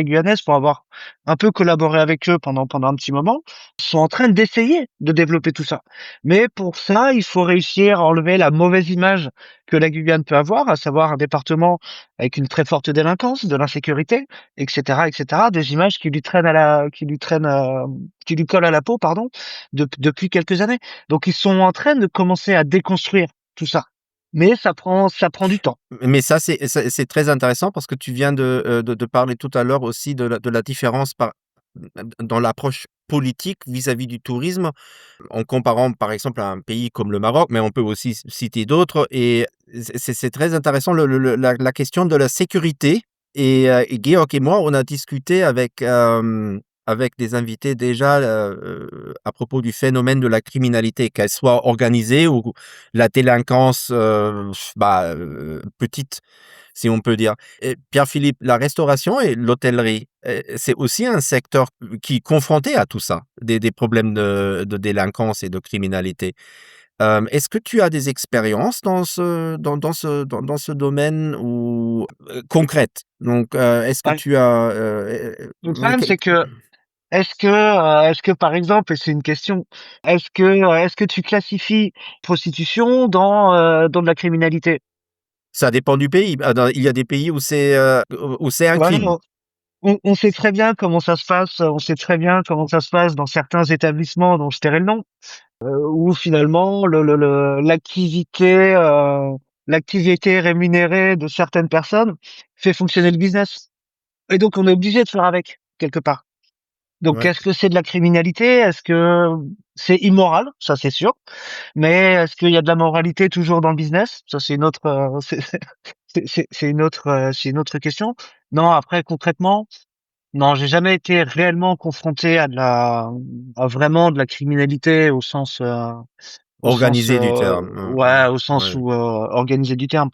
guyanaises, pour avoir un peu collaboré avec eux pendant un petit moment, sont en train d'essayer de développer tout ça. Mais pour ça, il faut réussir à enlever la mauvaise image que la Guyane peut avoir, à savoir un département avec une très forte délinquance, de l'insécurité, etc., etc. Des images qui lui traînent qui lui collent à la peau, pardon, depuis quelques années. Donc ils sont en train de commencer à déconstruire tout ça. Mais ça prend du temps. Mais ça, c'est très intéressant parce que tu viens de parler tout à l'heure aussi de la différence dans l'approche politique vis-à-vis du tourisme, en comparant, par exemple, à un pays comme le Maroc, mais on peut aussi citer d'autres et c'est très intéressant la question de la sécurité et Georg et moi, on a discuté avec des invités déjà à propos du phénomène de la criminalité, qu'elle soit organisée ou la délinquance petite, si on peut dire. Et Pierre-Philippe, la restauration et l'hôtellerie, c'est aussi un secteur qui est confronté à tout ça, des problèmes de délinquance et de criminalité. Est-ce que tu as des expériences dans ce domaine ou concrètes? Donc, est-ce que Ouais. tu as Le problème, c'est que est-ce que par exemple, et c'est une question, est-ce que tu classifies prostitution dans de la criminalité? ça dépend du pays. Il y a des pays où c'est un Voilà, crime. on sait très bien comment ça se passe, on sait très bien comment ça se passe dans certains établissements dont je tairai le nom, où finalement l'activité rémunérée de certaines personnes fait fonctionner le business. Et donc on est obligé de faire avec, quelque part. Donc Ouais. est-ce que c'est de la criminalité? Est-ce que c'est immoral? Ça c'est sûr. Mais est-ce qu'il y a de la moralité toujours dans le business? Ça c'est une autre, c'est une autre question. Non, après concrètement, non, j'ai jamais été réellement confronté à vraiment de la criminalité au sens, Organisé du terme. ouais, au sens Ouais. où organisé du terme.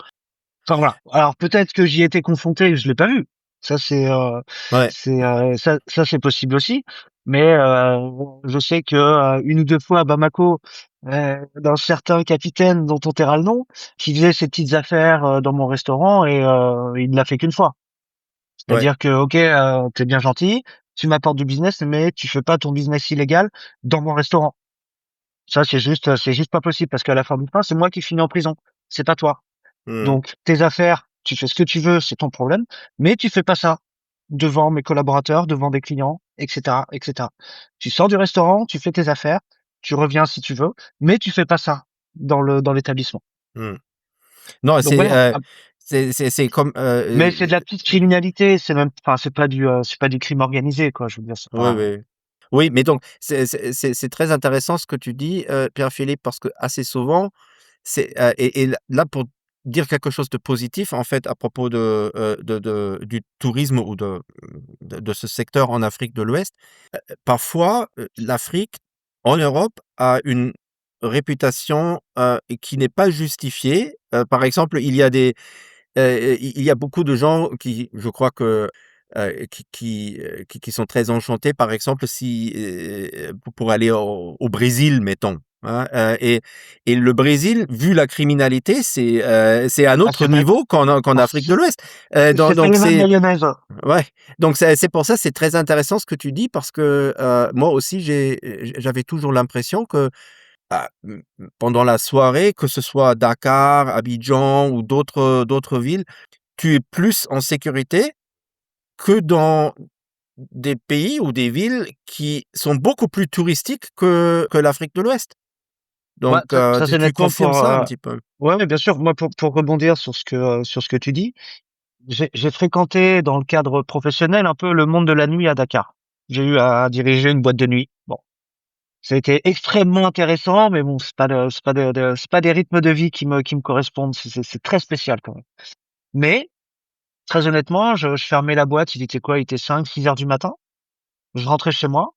Enfin voilà. Alors peut-être que j'y étais confronté, et je l'ai pas vu. Ça Ouais. ça c'est possible aussi. Mais je sais que une ou deux fois à Bamako, d'un certain capitaine dont on taira le nom, qui faisait ses petites affaires dans mon restaurant et il ne l'a fait qu'une fois. Ouais. C'est-à-dire que ok, t'es bien gentil, tu m'apportes du business, mais tu fais pas ton business illégal dans mon restaurant. Ça c'est juste pas possible parce qu'à la fin du fin, c'est moi qui finis en prison. C'est pas toi. Mmh. Donc, tes affaires, tu fais ce que tu veux, c'est ton problème, mais tu fais pas ça devant mes collaborateurs, devant des clients, etc., etc. Tu sors du restaurant, tu fais tes affaires, tu reviens si tu veux, mais tu fais pas ça dans l'établissement. Mmh. Non, Donc voilà. c'est comme, Mais c'est de la petite criminalité, c'est même, enfin, c'est pas du crime organisé, quoi. Je veux dire, c'est oui, pas. oui. Oui, mais donc c'est très intéressant ce que tu dis, Pierre-Philippe, parce que assez souvent, et là, pour dire quelque chose de positif, en fait, à propos du tourisme ou de ce secteur en Afrique de l'Ouest, parfois, l'Afrique, en Europe, a une réputation, qui n'est pas justifiée. Par exemple, il y a beaucoup de gens qui, je crois que, qui sont très enchantés, par exemple, si, pour aller au Brésil, mettons, hein, et le Brésil, vu la criminalité, c'est un Ah, autre niveau qu'en ah, Afrique de l'Ouest. c'est pas Donc les mêmes c'est mayonnaises. ouais, donc c'est pour ça, c'est très intéressant ce que tu dis parce que, moi aussi j'avais toujours l'impression que pendant la soirée, que ce soit à Dakar, Abidjan ou d'autres villes, tu es plus en sécurité que dans des pays ou des villes qui sont beaucoup plus touristiques que l'Afrique de l'Ouest. Ouais, Donc, ça c'est tu nettement confirmes pour. ça un petit peu? Ouais, ouais, bien sûr. Moi, pour rebondir sur ce que tu dis. J'ai fréquenté dans le cadre professionnel un peu le monde de la nuit à Dakar. J'ai eu à diriger une boîte de nuit. Bon, ça a été extrêmement intéressant, mais bon, c'est pas des rythmes de vie qui me correspondent. C'est très spécial quand même. Mais très honnêtement, je fermais la boîte. Il était quoi? Il était 5, 6 heures du matin. Je rentrais chez moi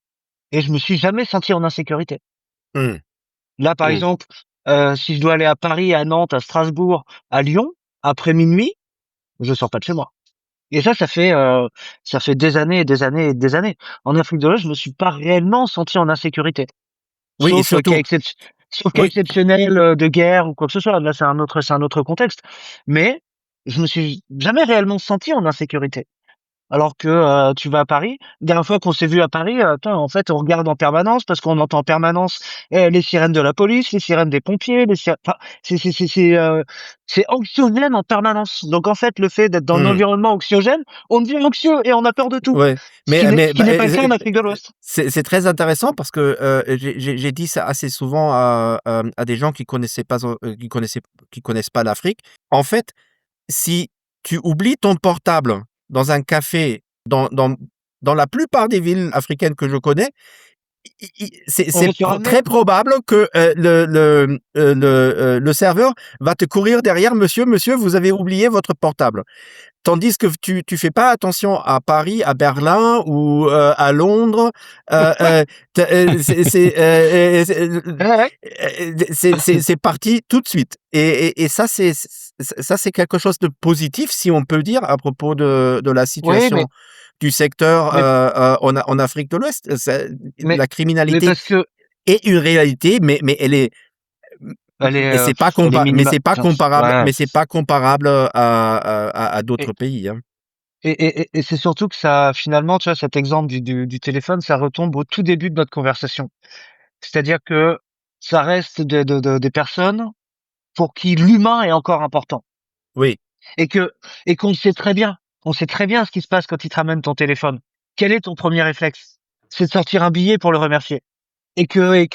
et je me suis jamais senti en insécurité. Mmh, Là, par mmh. exemple, si je dois aller à Paris, à Nantes, à Strasbourg, à Lyon, après minuit, je sors pas de chez moi. Et ça fait des années et des années et des années. En Afrique de l'Ouest, je me suis pas réellement senti en insécurité. Oui et Sauf surtout cas oui. exceptionnel de guerre ou quoi que ce soit. Là, c'est un autre contexte. Mais je me suis jamais réellement senti en insécurité. Alors que tu vas à Paris, dernière fois qu'on s'est vu à Paris, putain, en fait, on regarde en permanence parce qu'on entend en permanence les sirènes de la police, les sirènes des pompiers, enfin, c'est anxiogène en permanence. Donc en fait, le fait d'être dans un Mmh. environnement anxiogène, on devient anxieux et on a peur de tout. Ouais, Ce qui n'est ce mais qui n'est pas le cas en Afrique de l'Ouest. c'est très intéressant parce que, j'ai dit ça assez souvent à des gens qui connaissent pas l'Afrique. En fait, si tu oublies ton portable dans un café, dans la plupart des villes africaines que je connais, On c'est va se le ramener. très probable que le serveur va te courir derrière: «Monsieur, monsieur, vous avez oublié votre portable». Tandis que tu fais pas attention à Paris, à Berlin ou à Londres. Ouais, ouais. C'est parti tout de suite. Et ça, c'est quelque chose de positif, si on peut dire, à propos de la Oui, situation du secteur mais, en Afrique de l'Ouest. mais, La mais criminalité parce que est une réalité, mais elle est mais c'est pas comparable, ouais. à Et, d'autres pays, hein. et c'est surtout que ça, finalement, tu vois, cet exemple du téléphone, ça retombe au tout début de notre conversation. C'est-à-dire que ça reste des personnes pour qui l'humain est encore important. Oui, Et que, et qu'on sait très bien, on sait très bien ce qui se passe quand ils te ramènent ton téléphone. Quel est ton premier réflexe? C'est de sortir un billet pour le remercier. Et que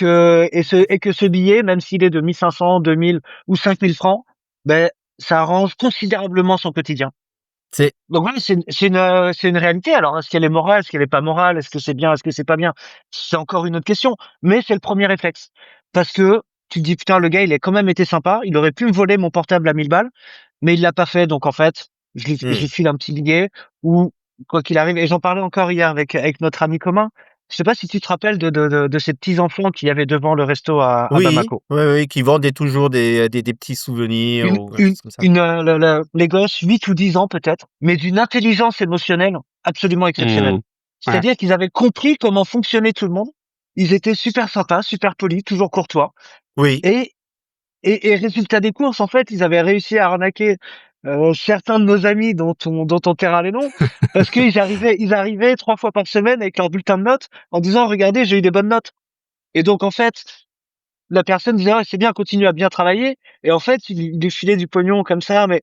ce billet, même s'il est de 1500, 2000 ou 5000 francs, ben, ça arrange considérablement son quotidien. c'est Donc voilà, c'est une réalité. Alors, est-ce qu'elle est morale, est-ce qu'elle est pas morale, est-ce que c'est bien, est-ce que c'est pas bien? C'est encore une autre question. Mais c'est le premier réflexe. Parce que tu te dis, putain, le gars, il a quand même été sympa. Il aurait pu me voler mon portable à 1000 balles, mais il l'a pas fait. Donc, en fait, je mmh. lui file un petit billet ou quoi qu'il arrive. Et j'en parlais encore hier avec notre ami commun. Je sais pas si tu te rappelles de ces petits enfants qu'il y avait devant le resto à Oui, Bamako. oui, oui, qui vendaient toujours des petits souvenirs ou quelque chose comme ça. Les gosses, 8 ou 10 ans peut-être, mais d'une intelligence émotionnelle absolument exceptionnelle. Mmh. Ouais. C'est-à-dire qu'ils avaient compris comment fonctionnait tout le monde. Ils étaient super sympas, super polis, toujours courtois. Oui, Et, et résultat des courses, en fait, ils avaient réussi à arnaquer certains de nos amis dont on taira les noms, parce ils arrivaient 3 fois par semaine avec leur bulletin de notes en disant, regardez, j'ai eu des bonnes notes. Et donc, en fait, la personne disait, ouais, c'est bien, continue à bien travailler. Et en fait, il lui filait du pognon comme ça, mais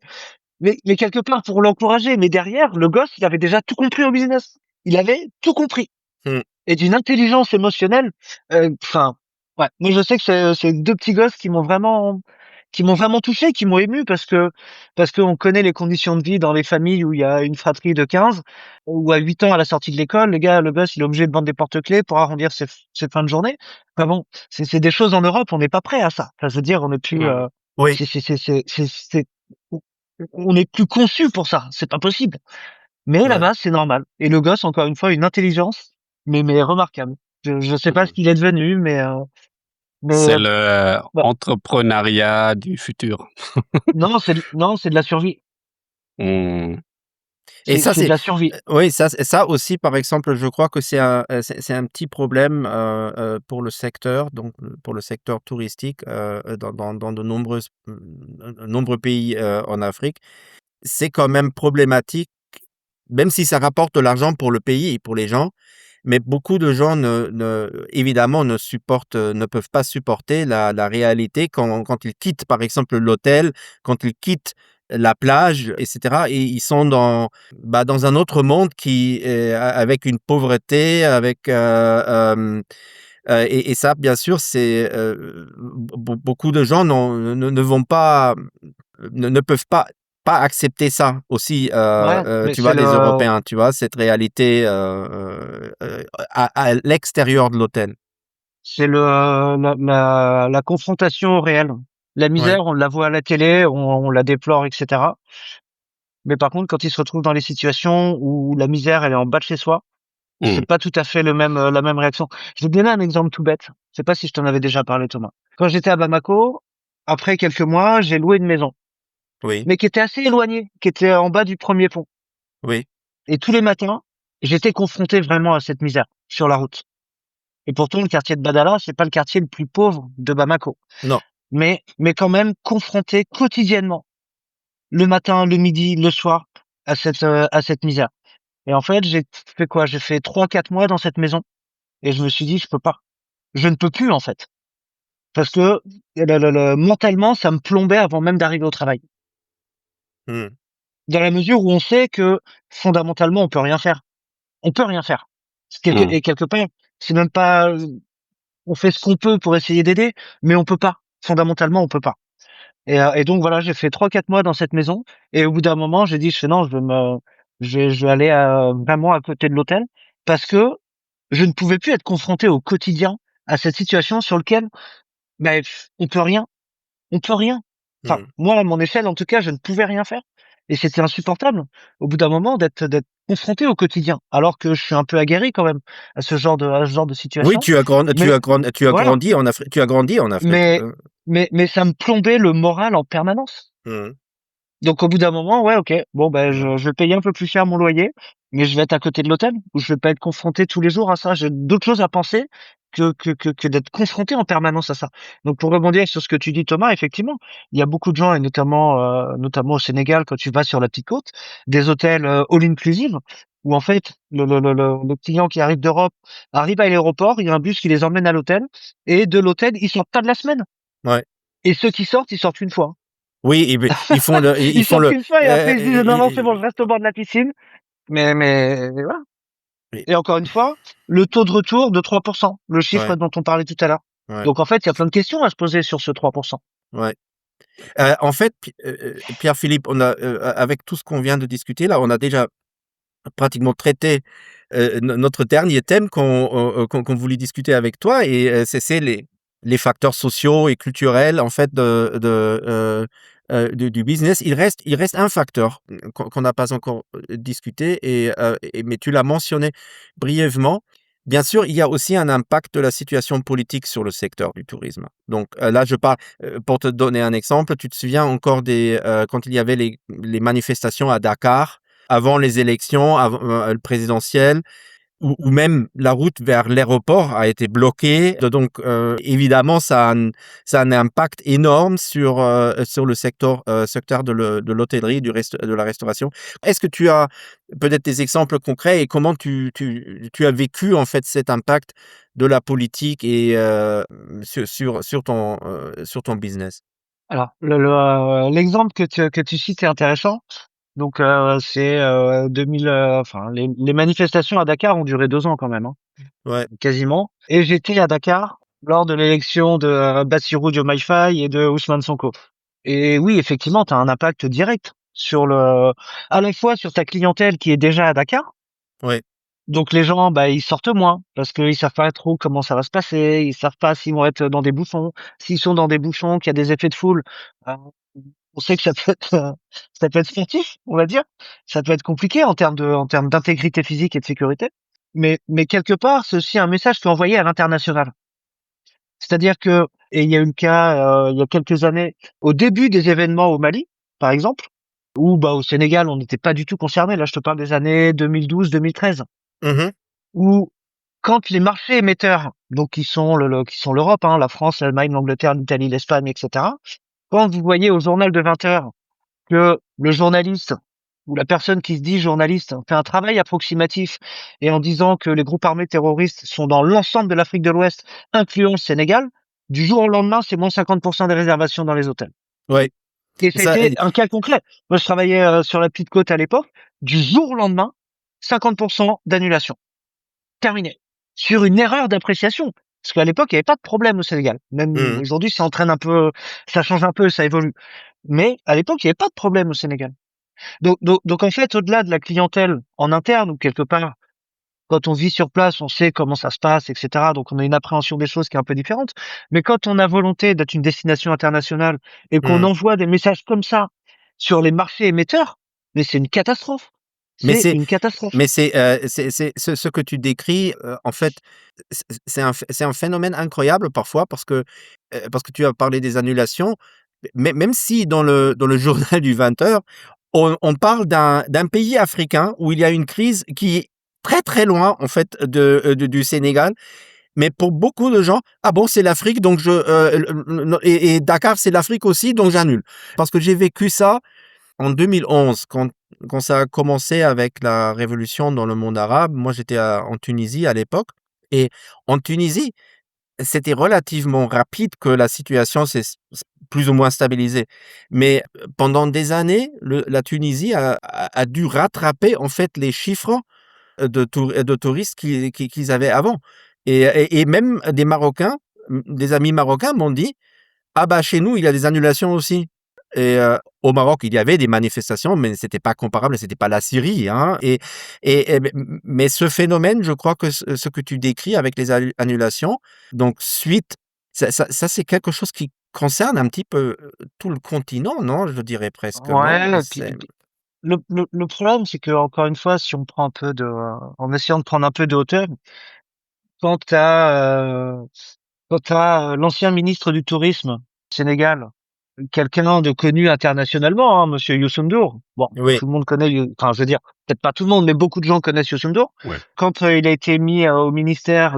quelque part pour l'encourager. Mais derrière, le gosse, il avait déjà tout compris au business. Il avait tout compris. mmh, Et d'une intelligence émotionnelle, enfin, ouais. Moi, je sais que c'est deux petits gosses qui m'ont vraiment touché, qui m'ont ému parce qu'on connaît les conditions de vie dans les familles où il y a une fratrie de 15 ou à 8 ans à la sortie de l'école, le gosse, il est obligé de vendre des porte-clés pour arrondir ses fins de journée. Enfin bon, c'est des choses en Europe, on n'est pas prêt à ça. Enfin, je veux dire, on n'est plus, Mmh. oui, c'est, on n'est plus conçu pour ça. C'est pas possible. Mais ouais, là-bas, c'est normal. Et le gosse, encore une fois, une intelligence, mais remarquable. Je sais pas ce Mmh. qu'il est devenu, mais C'est le bah, entrepreneuriat du futur. non, c'est de la survie. mmh. Et ça, C'est de c'est la survie. oui, ça aussi, par exemple, je crois que c'est un petit problème, pour le secteur, donc pour le secteur touristique, dans de nombreux pays, en Afrique. C'est quand même problématique, même si ça rapporte de l'argent pour le pays et pour les gens, mais beaucoup de gens évidemment ne peuvent pas supporter la réalité quand ils quittent, par exemple, l'hôtel, quand ils quittent la plage et cetera et ils sont dans un autre monde qui est avec une pauvreté, avec, et ça, bien sûr, c'est, beaucoup de gens ne vont pas, ne peuvent pas accepter ça aussi, Ouais, mais tu vois, c'est les le, Européens, tu vois? Cette réalité, à l'extérieur de l'hôtel. c'est le, la confrontation au réel. La Oui, misère, on la voit à la télé, on la déplore, etc. Mais par contre, quand il se retrouve dans les situations où la misère, elle est en bas de chez soi, Mmh. c'est pas tout à fait la même réaction. Je vais te donner un exemple tout bête. Je sais pas si je t'en avais déjà parlé, Thomas. Quand j'étais à Bamako, après quelques mois, j'ai loué une maison, oui, mais qui était assez éloignée, qui était en bas du premier pont. oui. Et tous les matins, j'étais confronté vraiment à cette misère sur la route. Et pourtant, le quartier de Badala, c'est pas le quartier le plus pauvre de Bamako. Non. Mais quand même confronté quotidiennement, le matin, le midi, le soir, à cette misère. Et en fait, j'ai fait quoi? J'ai fait 3, 4 mois dans cette maison. Et je me suis dit, je peux pas. Je ne peux plus, en fait. Parce que mentalement, ça me plombait avant même d'arriver au travail. Mmh. Dans la mesure où on sait que fondamentalement, on peut rien faire. On peut rien faire. Mmh. Et quelque part, c'est même pas, on fait ce qu'on peut pour essayer d'aider, mais on peut pas. Fondamentalement, on peut pas. Et donc voilà, j'ai fait 3, 4 mois dans cette maison. Et au bout d'un moment, j'ai dit, je fais non, je vais aller vraiment à côté de l'hôtel parce que je ne pouvais plus être confronté au quotidien à cette situation sur lequel, ben, on peut rien. On peut rien. Enfin, Mmh. moi, à mon échelle, en tout cas, je ne pouvais rien faire. Et c'était insupportable, au bout d'un moment, d'être confronté au quotidien. Alors que je suis un peu aguerri quand même à ce genre de Oui, situation. Mais tu as voilà. grandi en Afrique, tu as grandi en Afrique. Mais, mais ça me plombait le moral en permanence. Mhm. Donc au bout d'un moment, ouais, ok, bon ben Ouais. je vais payer un peu plus cher mon loyer, mais je vais être à côté de l'hôtel où je vais pas être confronté tous les jours à ça. J'ai d'autres choses à penser que d'être confronté en permanence à ça. Donc pour rebondir sur ce que tu dis Thomas, effectivement, il y a beaucoup de gens et notamment au Sénégal quand tu vas sur la petite côte, des hôtels all inclusive où en fait le client qui arrive d'Europe arrive à l'aéroport, il y a un bus qui les emmène à l'hôtel et de l'hôtel ils sortent pas de la semaine. Ouais. Et ceux qui sortent, ils sortent une fois. Oui, ils Ils font sortent le, une fois et après ils se disent non non c'est bon je ils- reste au bord de la piscine. Mais voilà. oui, Et encore une fois, le taux de retour de 3%, le chiffre ouais, dont on parlait tout à l'heure. ouais, Donc en fait, il y a plein de questions à se poser sur ce 3%. ouais. En fait, Pierre-Philippe, avec tout ce qu'on vient de discuter là, on a déjà pratiquement traité notre dernier thème qu'on voulait discuter avec toi, et c'est les facteurs sociaux et culturels en fait du business. Il reste un facteur qu'on n'a pas encore discuté, mais tu l'as mentionné brièvement. Bien sûr, il y a aussi un impact de la situation politique sur le secteur du tourisme. Donc là, je parle, pour te donner un exemple, tu te souviens encore quand il y avait les manifestations à Dakar avant les élections présidentielles, ou même la route vers l'aéroport a été bloquée. Donc, évidemment, ça a un impact énorme sur le secteur de l'hôtellerie, de la restauration. Est-ce que tu as peut-être des exemples concrets et comment tu as vécu en fait cet impact de la politique et sur ton business? Alors, l'exemple que tu cites est intéressant. Donc, c'est 2000, enfin, les manifestations à Dakar ont duré 2 ans quand même, hein, Ouais. quasiment. Et j'étais à Dakar lors de l'élection de Bassirou Diomaye Faye et de Ousmane Sonko. Et oui, effectivement, tu as un impact direct à la fois sur ta clientèle qui est déjà à Dakar. Ouais. Donc les gens, bah, ils sortent moins parce qu'ils savent pas trop comment ça va se passer, ils savent pas s'ils vont être dans des bouchons. S'ils sont dans des bouchons, qu'il y a des effets de foule, euh, on sait que ça peut être furtif, on va dire. Ça peut être compliqué en termes d'intégrité physique et de sécurité. Mais quelque part, c'est aussi un message qui est envoyé à l'international. C'est-à-dire que, et il y a eu le cas, il y a quelques années, au début des événements au Mali, par exemple, ou bah au Sénégal, on n'était pas du tout concerné. Là, je te parle des années 2012-2013, Mhm. où quand les marchés émetteurs, donc qui sont l'Europe, hein, la France, l'Allemagne, l'Angleterre, l'Italie, l'Espagne, etc. Quand vous voyez au journal de 20 heures que le journaliste ou la personne qui se dit journaliste fait un travail approximatif et en disant que les groupes armés terroristes sont dans l'ensemble de l'Afrique de l'Ouest, incluant le Sénégal, du jour au lendemain, c'est moins 50% des réservations dans les hôtels. Ouais. Et Ça, c'était un cas concret. Moi, je travaillais sur la petite côte à l'époque. Du jour au lendemain, 50% d'annulation. Terminé. Sur une erreur d'appréciation. Parce qu'à l'époque, il n'y avait pas de problème au Sénégal. Même mhm. aujourd'hui, ça entraîne un peu, ça change un peu, ça évolue. Mais à l'époque, il n'y avait pas de problème au Sénégal. Donc en fait, au-delà de la clientèle en interne ou quelque part, quand on vit sur place, on sait comment ça se passe, etc. Donc on a une appréhension des choses qui est un peu différente. Mais quand on a volonté d'être une destination internationale et qu'on Mhm. envoie des messages comme ça sur les marchés émetteurs, mais c'est une catastrophe. Mais C'est une catastrophe. ce que tu décris, en fait, c'est un phénomène incroyable parfois parce que tu as parlé des annulations, mais même si dans le journal du 20 heures, on parle d'un pays africain où il y a une crise qui est très, très loin en fait du Sénégal, mais pour beaucoup de gens: «Ah bon, c'est l'Afrique donc et Dakar, c'est l'Afrique aussi donc j'annule». Parce que j'ai vécu ça en 2011, quand ça a commencé avec la révolution dans le monde arabe. Moi, j'étais en Tunisie à l'époque, et en Tunisie, c'était relativement rapide que la situation s'est plus ou moins stabilisée. Mais pendant des années, la Tunisie a dû rattraper en fait les chiffres de touristes qu'ils avaient avant. Et même des Marocains, des amis marocains m'ont dit: «Ah bah, chez nous, il y a des annulations aussi». Et au Maroc, il y avait des manifestations, mais c'était pas comparable, c'était pas la Syrie, hein. Mais ce phénomène, je crois que ce que tu décris avec les annulations, donc suite, ça c'est quelque chose qui concerne un petit peu tout le continent, non? Je dirais presque, non? Ouais, C'est le problème, c'est que encore une fois, si on prend un peu de, en essayant de prendre un peu de hauteur, quand t'as quand t'as l'ancien ministre du tourisme du Sénégal, quelqu'un de connu internationalement, hein, Monsieur Youssou N'Dour. Bon, Oui, tout le monde connaît, enfin, je veux dire, peut-être pas tout le monde, mais beaucoup de gens connaissent Youssou N'Dour. Ouais. Quand il a été mis au ministère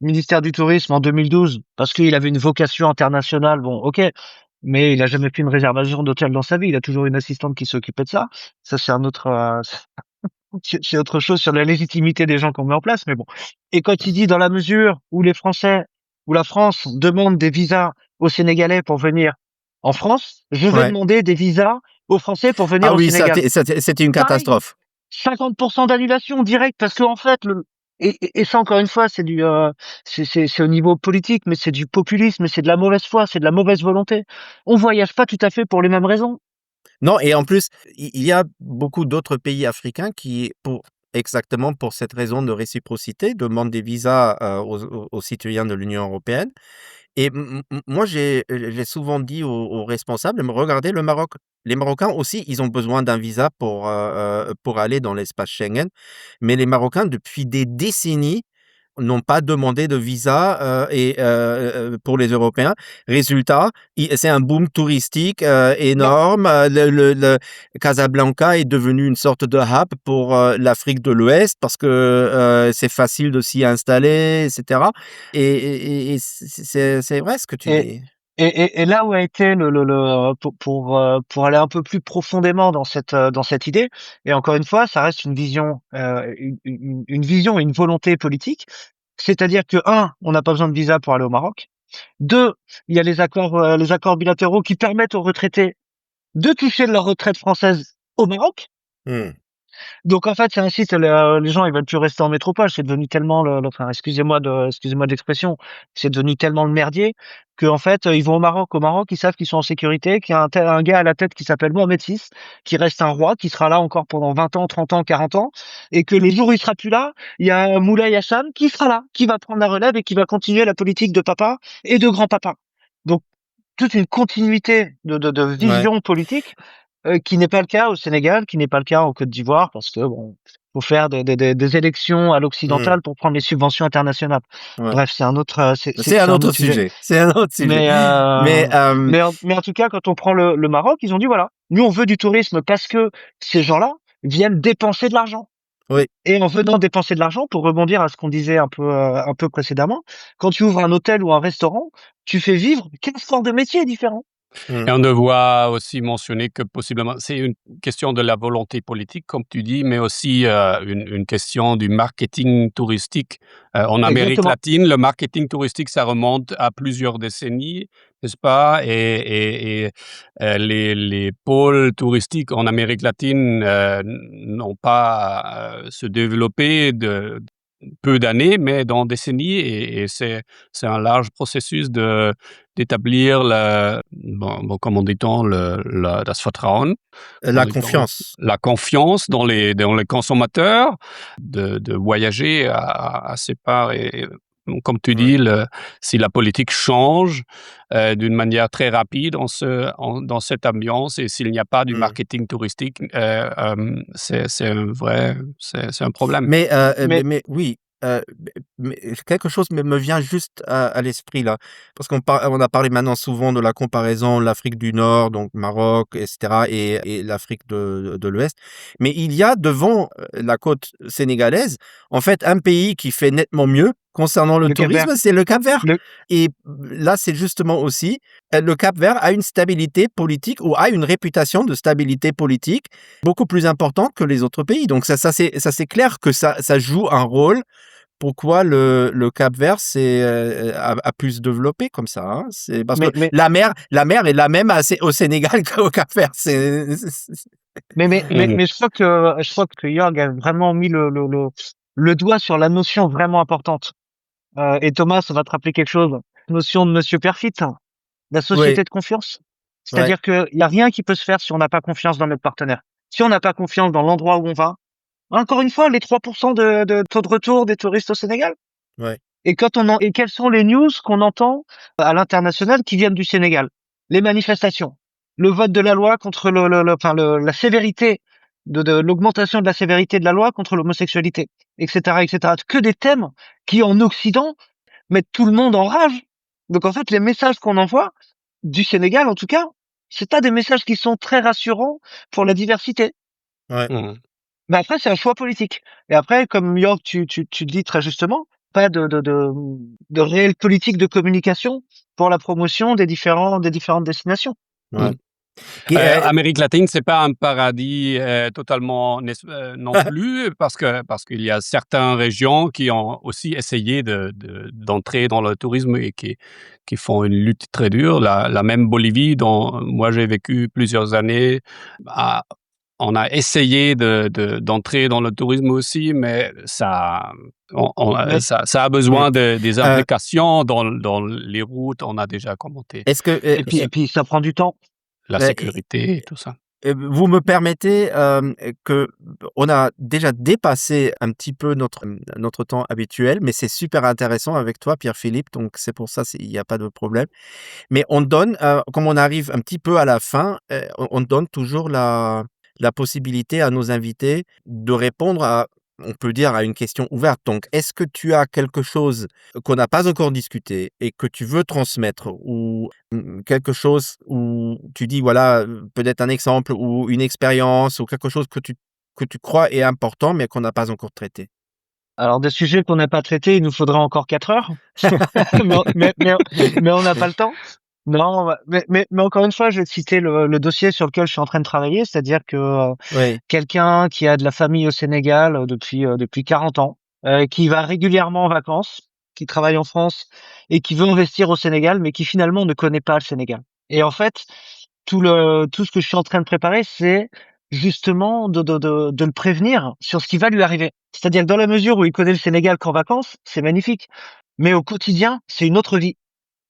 ministère du Tourisme en 2012, parce qu'il avait une vocation internationale, bon, ok, mais il a jamais fait une réservation d'hôtel dans sa vie. Il a toujours une assistante qui s'occupait de ça. Ça, c'est un autre, c'est autre chose sur la légitimité des gens qu'on met en place, mais bon. Et quand il dit dans la mesure où les Français, où la France demande des visas aux Sénégalais pour venir en France, je vais ouais. demander des visas aux Français pour venir Ah au oui, Sénégal. c'était une Pareil, catastrophe. 50% d'annulation directe, parce qu'en fait, et ça encore une fois, c'est du, c'est au niveau politique, mais c'est du populisme, et c'est de la mauvaise foi, c'est de la mauvaise volonté. On voyage pas tout à fait pour les mêmes raisons. Non, et en plus, il y a beaucoup d'autres pays africains qui, exactement pour cette raison de réciprocité, demandent des visas aux citoyens de l'Union européenne. Et moi, j'ai souvent dit aux responsables, mais regardez le Maroc. Les Marocains aussi, ils ont besoin d'un visa pour aller dans l'espace Schengen. Mais les Marocains, depuis des décennies, n'ont pas demandé de visa pour les Européens. Résultat, c'est un boom touristique Bah, énorme. Casablanca est devenu une sorte de hub pour l'Afrique de l'Ouest parce que c'est facile de s'y installer, etc. Et c'est vrai ce que tu et, dis. et là où a été pour aller un peu plus profondément dans cette idée, et encore une fois, ça reste une vision, une vision et une volonté politique. C'est-à-dire que, un, on n'a pas besoin de visa pour aller au Maroc. Deux, il y a les accords bilatéraux qui permettent aux retraités de toucher leur retraite française au Maroc. Hmm. Donc en fait, ça incite les gens, ils veulent plus rester en métropole. C'est devenu tellement enfin, excusez-moi de l'expression, c'est devenu tellement le merdier que en fait, ils vont au Maroc. Au Maroc, ils savent qu'ils sont en sécurité, qu'il y a un gars à la tête qui s'appelle Mohamed VI, qui reste un roi, qui sera là encore pendant 20 ans, 30 ans, 40 ans, et que le jour où il sera plus là, il y a Moulay Hassan qui sera là, qui va prendre la relève et qui va continuer la politique de papa et de grand-papa. Donc toute une continuité de Ouais. vision politique qui n'est pas le cas au Sénégal, qui n'est pas le cas en Côte d'Ivoire, parce que bon, faut faire des élections à Hmm. l'occidental pour prendre les subventions internationales. Ouais. Bref, c'est un autre, C'est c'est un un autre autre sujet. sujet. C'est un autre sujet. Mais Mais mais en tout cas, quand on prend le Maroc, ils ont dit voilà, nous on veut du tourisme parce que ces gens-là viennent dépenser de l'argent. oui. Et en venant dépenser de l'argent, pour rebondir à ce qu'on disait un peu précédemment, quand tu ouvres un hôtel ou un restaurant, tu fais vivre 15 corps de métiers différents. Hmm. Et on doit aussi mentionner que possiblement, c'est une question de la volonté politique, comme tu dis, mais aussi une question du marketing touristique. En Amérique Exactement. latine, le marketing touristique, ça remonte à plusieurs décennies, n'est-ce pas? Les pôles touristiques en Amérique latine n'ont pas se développé de peu d'années, mais dans décennies, et c'est un large processus d'établir comment dit-on, das Vertrauen, La confiance. la confiance dans les consommateurs, de voyager à ses parts. Et comme tu Ouais. dis, si la politique change d'une manière très rapide dans cette ambiance, et s'il n'y a pas du Hmm. marketing touristique, c'est un problème. Mais, Mais oui, mais quelque chose me vient juste à l'esprit là, parce on a parlé maintenant souvent de la comparaison l'Afrique du Nord, donc Maroc, et cetera, et l'Afrique de l'Ouest. Mais il y a devant la côte sénégalaise, en fait, un pays qui fait nettement mieux concernant le le Cap-Vert, tourisme, c'est le Cap-Vert. le Et là, c'est justement aussi, le Cap-Vert a une stabilité politique ou a une réputation de stabilité politique beaucoup plus importante que les autres pays. Donc ça c'est clair que ça joue un rôle. Pourquoi le Cap-Vert a pu se développer comme ça, hein? C'est parce que mais mais la mer est la même au Sénégal qu'au Cap-Vert. Mhm. mais je crois que Jörg a vraiment mis le doigt sur la notion vraiment importante. Et Thomas, ça va te rappeler quelque chose. Notion de Monsieur Perfit, hein, la Oui, société de confiance. ouais, C'est-à-dire qu'il y a rien qui peut se faire si on n'a pas confiance dans notre partenaire. Si on n'a pas confiance dans l'endroit où on va. Encore une fois, les 3% de taux de retour des touristes au Sénégal. ouais. Et quelles sont les news qu'on entend à l'international qui viennent du Sénégal? Les manifestations. le vote de la loi contre la sévérité de l'augmentation de la sévérité de la loi contre l'homosexualité, etc., etc. Que des thèmes qui, en Occident, mettent tout le monde en rage. Donc, en fait, les messages qu'on envoie, du Sénégal, en tout cas, c'est pas des messages qui sont très rassurants pour la diversité. Ouais. Mhm. Mais après, c'est un choix politique. Et après, comme York, tu le dis très justement, pas de réelle politique de communication pour la promotion des différentes destinations. Ouais. Mhm. Qui est- Amérique latine, c'est pas un paradis totalement non plus, parce qu'il y a certaines régions qui ont aussi essayé d'entrer dans le tourisme et qui font une lutte très dure. La même Bolivie, dont moi j'ai vécu plusieurs années, on a essayé d'entrer dans le tourisme aussi, mais Mais, ça a Mm. besoin des Euh, implications dans les routes. On a déjà commenté Est-ce que et puis, ça prend du temps. la euh, sécurité et tout ça. vous me permettez que on a déjà dépassé un petit peu notre temps habituel, mais c'est super intéressant avec toi, Pierre-Philippe, donc c'est pour ça, il n'y a pas de problème. Mais on donne, comme on arrive un petit peu à la fin, on donne toujours la possibilité à nos invités de répondre à, on peut dire, à une question ouverte. Donc, est-ce que tu as quelque chose qu'on n'a pas encore discuté et que tu veux transmettre ou quelque chose où tu dis, voilà, peut-être un exemple ou une expérience ou quelque chose que tu crois est important mais qu'on n'a pas encore traité? Alors, des sujets qu'on n'a pas traités, il nous faudra encore 4 heures. mais, mais on n'a pas le temps. Non, mais encore une fois, je vais te citer le dossier sur lequel je suis en train de travailler, c'est-à-dire que Oui, quelqu'un qui a de la famille au Sénégal depuis 40 ans, qui va régulièrement en vacances, qui travaille en France et qui veut investir au Sénégal, mais qui finalement ne connaît pas le Sénégal. Et en fait, tout ce que je suis en train de préparer, c'est justement de le prévenir sur ce qui va lui arriver. C'est-à-dire que dans la mesure où il connaît le Sénégal qu'en vacances, c'est magnifique. Mais au quotidien, c'est une autre vie.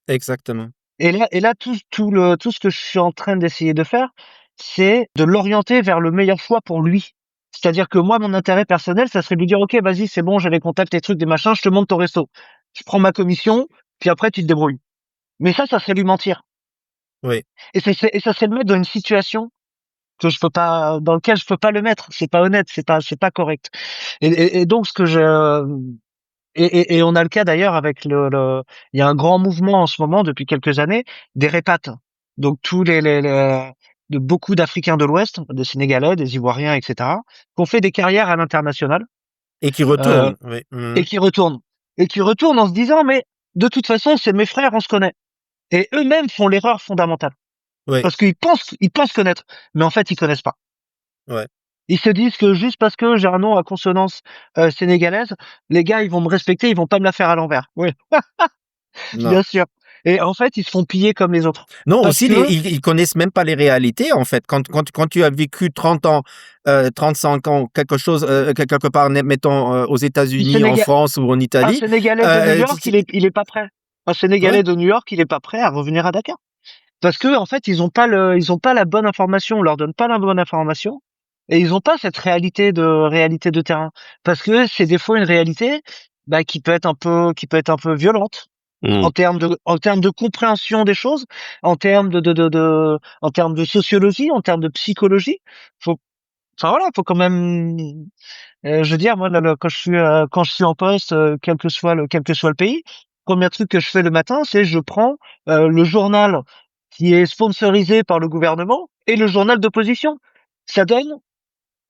exactement. Et là, tout ce que je suis en train d'essayer de faire, c'est de l'orienter vers le meilleur choix pour lui. C'est-à-dire que moi, mon intérêt personnel, ça serait de lui dire, OK, vas-y, c'est bon, j'ai les contacts, les trucs, des machins, je te monte ton resto. Je prends ma commission, puis après, tu te débrouilles. Mais ça serait lui mentir. Oui, Et ça serait le mettre dans une situation que je peux pas, dans lequel je peux pas le mettre. C'est pas honnête, c'est pas correct. Et donc, ce que je, et on a le cas d'ailleurs avec il y a un grand mouvement en ce moment depuis quelques années des répates. Donc tous de beaucoup d'Africains de l'Ouest, des Sénégalais, des Ivoiriens, etc., qui ont fait des carrières à l'international et qui euh, retourne. Oui, et qui retournent en se disant mais de toute façon c'est mes frères, on se connaît. Et eux-mêmes font l'erreur fondamentale oui, parce qu'ils pensent connaître, mais en fait ils connaissent pas. ouais. Ils se disent que juste parce que j'ai un nom à consonance sénégalaise, les gars ils vont me respecter, ils vont pas me la faire à l'envers. Oui. Non. Bien sûr. Et en fait, ils se font piller comme les autres. Non, Parce aussi, que ils connaissent même pas les réalités, en fait. Quand tu as vécu 30 ans, 35 ans, quelque chose, quelque part, mettons, aux un États-Unis, en Sénéga- France ou en un Italie, Sénégalais de New York, il est pas prêt. Un ouais, Sénégalais de New York, il est pas prêt à revenir à Dakar. Parce que, en fait, ils ont pas la bonne information, on leur donne pas la bonne information. Et ils ont pas cette réalité de terrain. Parce que c'est des fois une réalité, bah, qui peut être un peu violente. Mm. En termes de compréhension des choses, en termes de sociologie, en termes de psychologie. Faut, enfin voilà, faut quand même, je veux dire, moi, là, quand je suis en poste, quel que soit le pays, premier truc que je fais le matin, c'est je prends le journal qui est sponsorisé par le gouvernement et le journal d'opposition. Ça donne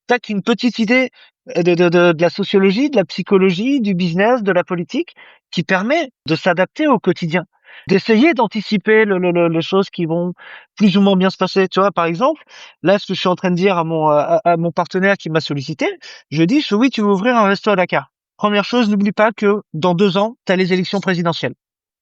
tac une petite idée de la sociologie, de la psychologie, du business, de la politique, qui permet de s'adapter au quotidien, d'essayer d'anticiper les choses qui vont plus ou moins bien se passer. Tu vois, par exemple, là, ce que je suis en train de dire à mon partenaire qui m'a sollicité, je dis, oui, tu veux ouvrir un resto à Dakar. Première chose, n'oublie pas que dans 2 ans, tu as les élections présidentielles.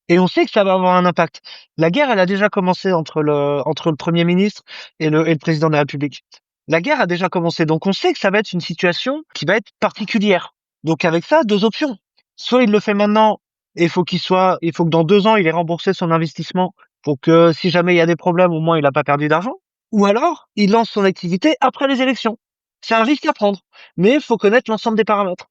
Et on sait que ça va avoir un impact. La guerre, elle a déjà commencé entre le Premier ministre et le président de la République. La guerre a déjà commencé, donc on sait que ça va être une situation qui va être particulière. Donc avec ça, 2 options. Soit il le fait maintenant, et il faut que dans 2 ans, il ait remboursé son investissement pour que si jamais il y a des problèmes, au moins il n'a pas perdu d'argent. Ou alors, il lance son activité après les élections. C'est un risque à prendre, mais il faut connaître l'ensemble des paramètres.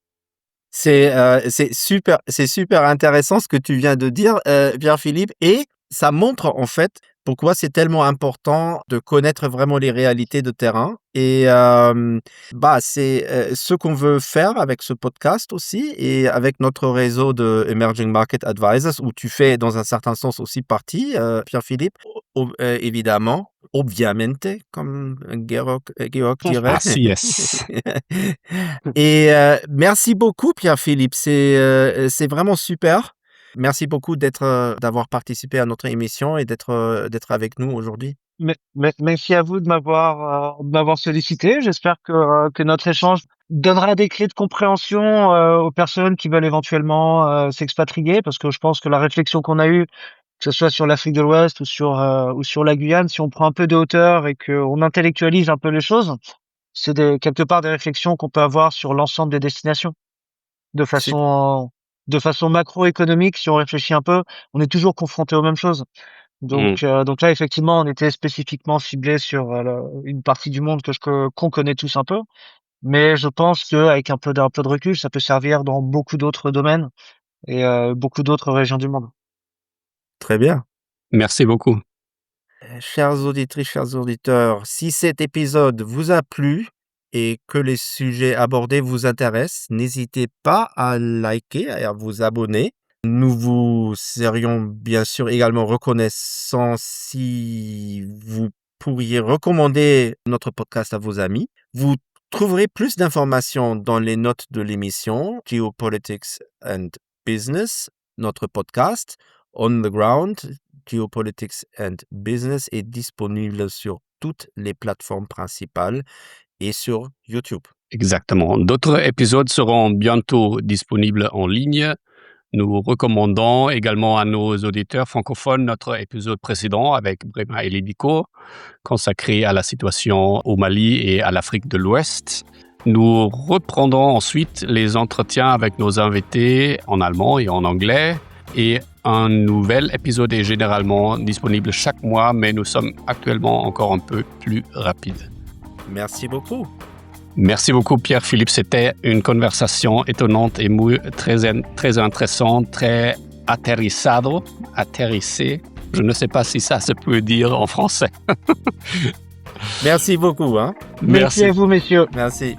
c'est super intéressant ce que tu viens de dire, Pierre-Philippe, et ça montre, en fait, pourquoi c'est tellement important de connaître vraiment les réalités de terrain. Et c'est ce qu'on veut faire avec ce podcast aussi et avec notre réseau de Emerging Market Advisors, où tu fais dans un certain sens aussi partie, Pierre-Philippe, évidemment, obviamente, comme Georg dirait. Así es. Et merci beaucoup, Pierre-Philippe, c'est vraiment super. Merci beaucoup d'avoir participé à notre émission et d'être avec nous aujourd'hui. Merci à vous de m'avoir sollicité. J'espère que notre échange donnera des clés de compréhension aux personnes qui veulent éventuellement s'expatrier, parce que je pense que la réflexion qu'on a eue, que ce soit sur l'Afrique de l'Ouest ou sur la Guyane, si on prend un peu de hauteur et qu'on intellectualise un peu les choses, c'est quelque part des réflexions qu'on peut avoir sur l'ensemble des destinations de C'est façon macroéconomique. Si on réfléchit un peu, on est toujours confronté aux mêmes choses. Donc là, effectivement, on était spécifiquement ciblé sur une partie du monde qu'on connaît tous un peu. Mais je pense qu'avec un peu de recul, ça peut servir dans beaucoup d'autres domaines et beaucoup d'autres régions du monde. très bien. Merci beaucoup. Chères auditrices, chers auditeurs, si cet épisode vous a plu et que les sujets abordés vous intéressent, n'hésitez pas à liker et à vous abonner. Nous vous serions bien sûr également reconnaissants si vous pourriez recommander notre podcast à vos amis. Vous trouverez plus d'informations dans les notes de l'émission Geopolitics and Business, notre podcast On the Ground, Geopolitics and Business est disponible sur toutes les plateformes principales et sur YouTube. Exactement. D'autres épisodes seront bientôt disponibles en ligne. Nous recommandons également à nos auditeurs francophones notre épisode précédent avec Brema Elidiko, consacré à la situation au Mali et à l'Afrique de l'Ouest. Nous reprendrons ensuite les entretiens avec nos invités en allemand et en anglais. Et un nouvel épisode est généralement disponible chaque mois, mais nous sommes actuellement encore un peu plus rapides. Merci beaucoup. Merci beaucoup, Pierre-Philippe. C'était une conversation étonnante et très intéressante, très atterrissée. Je ne sais pas si ça se peut dire en français. Merci beaucoup. Merci à vous, messieurs. Merci.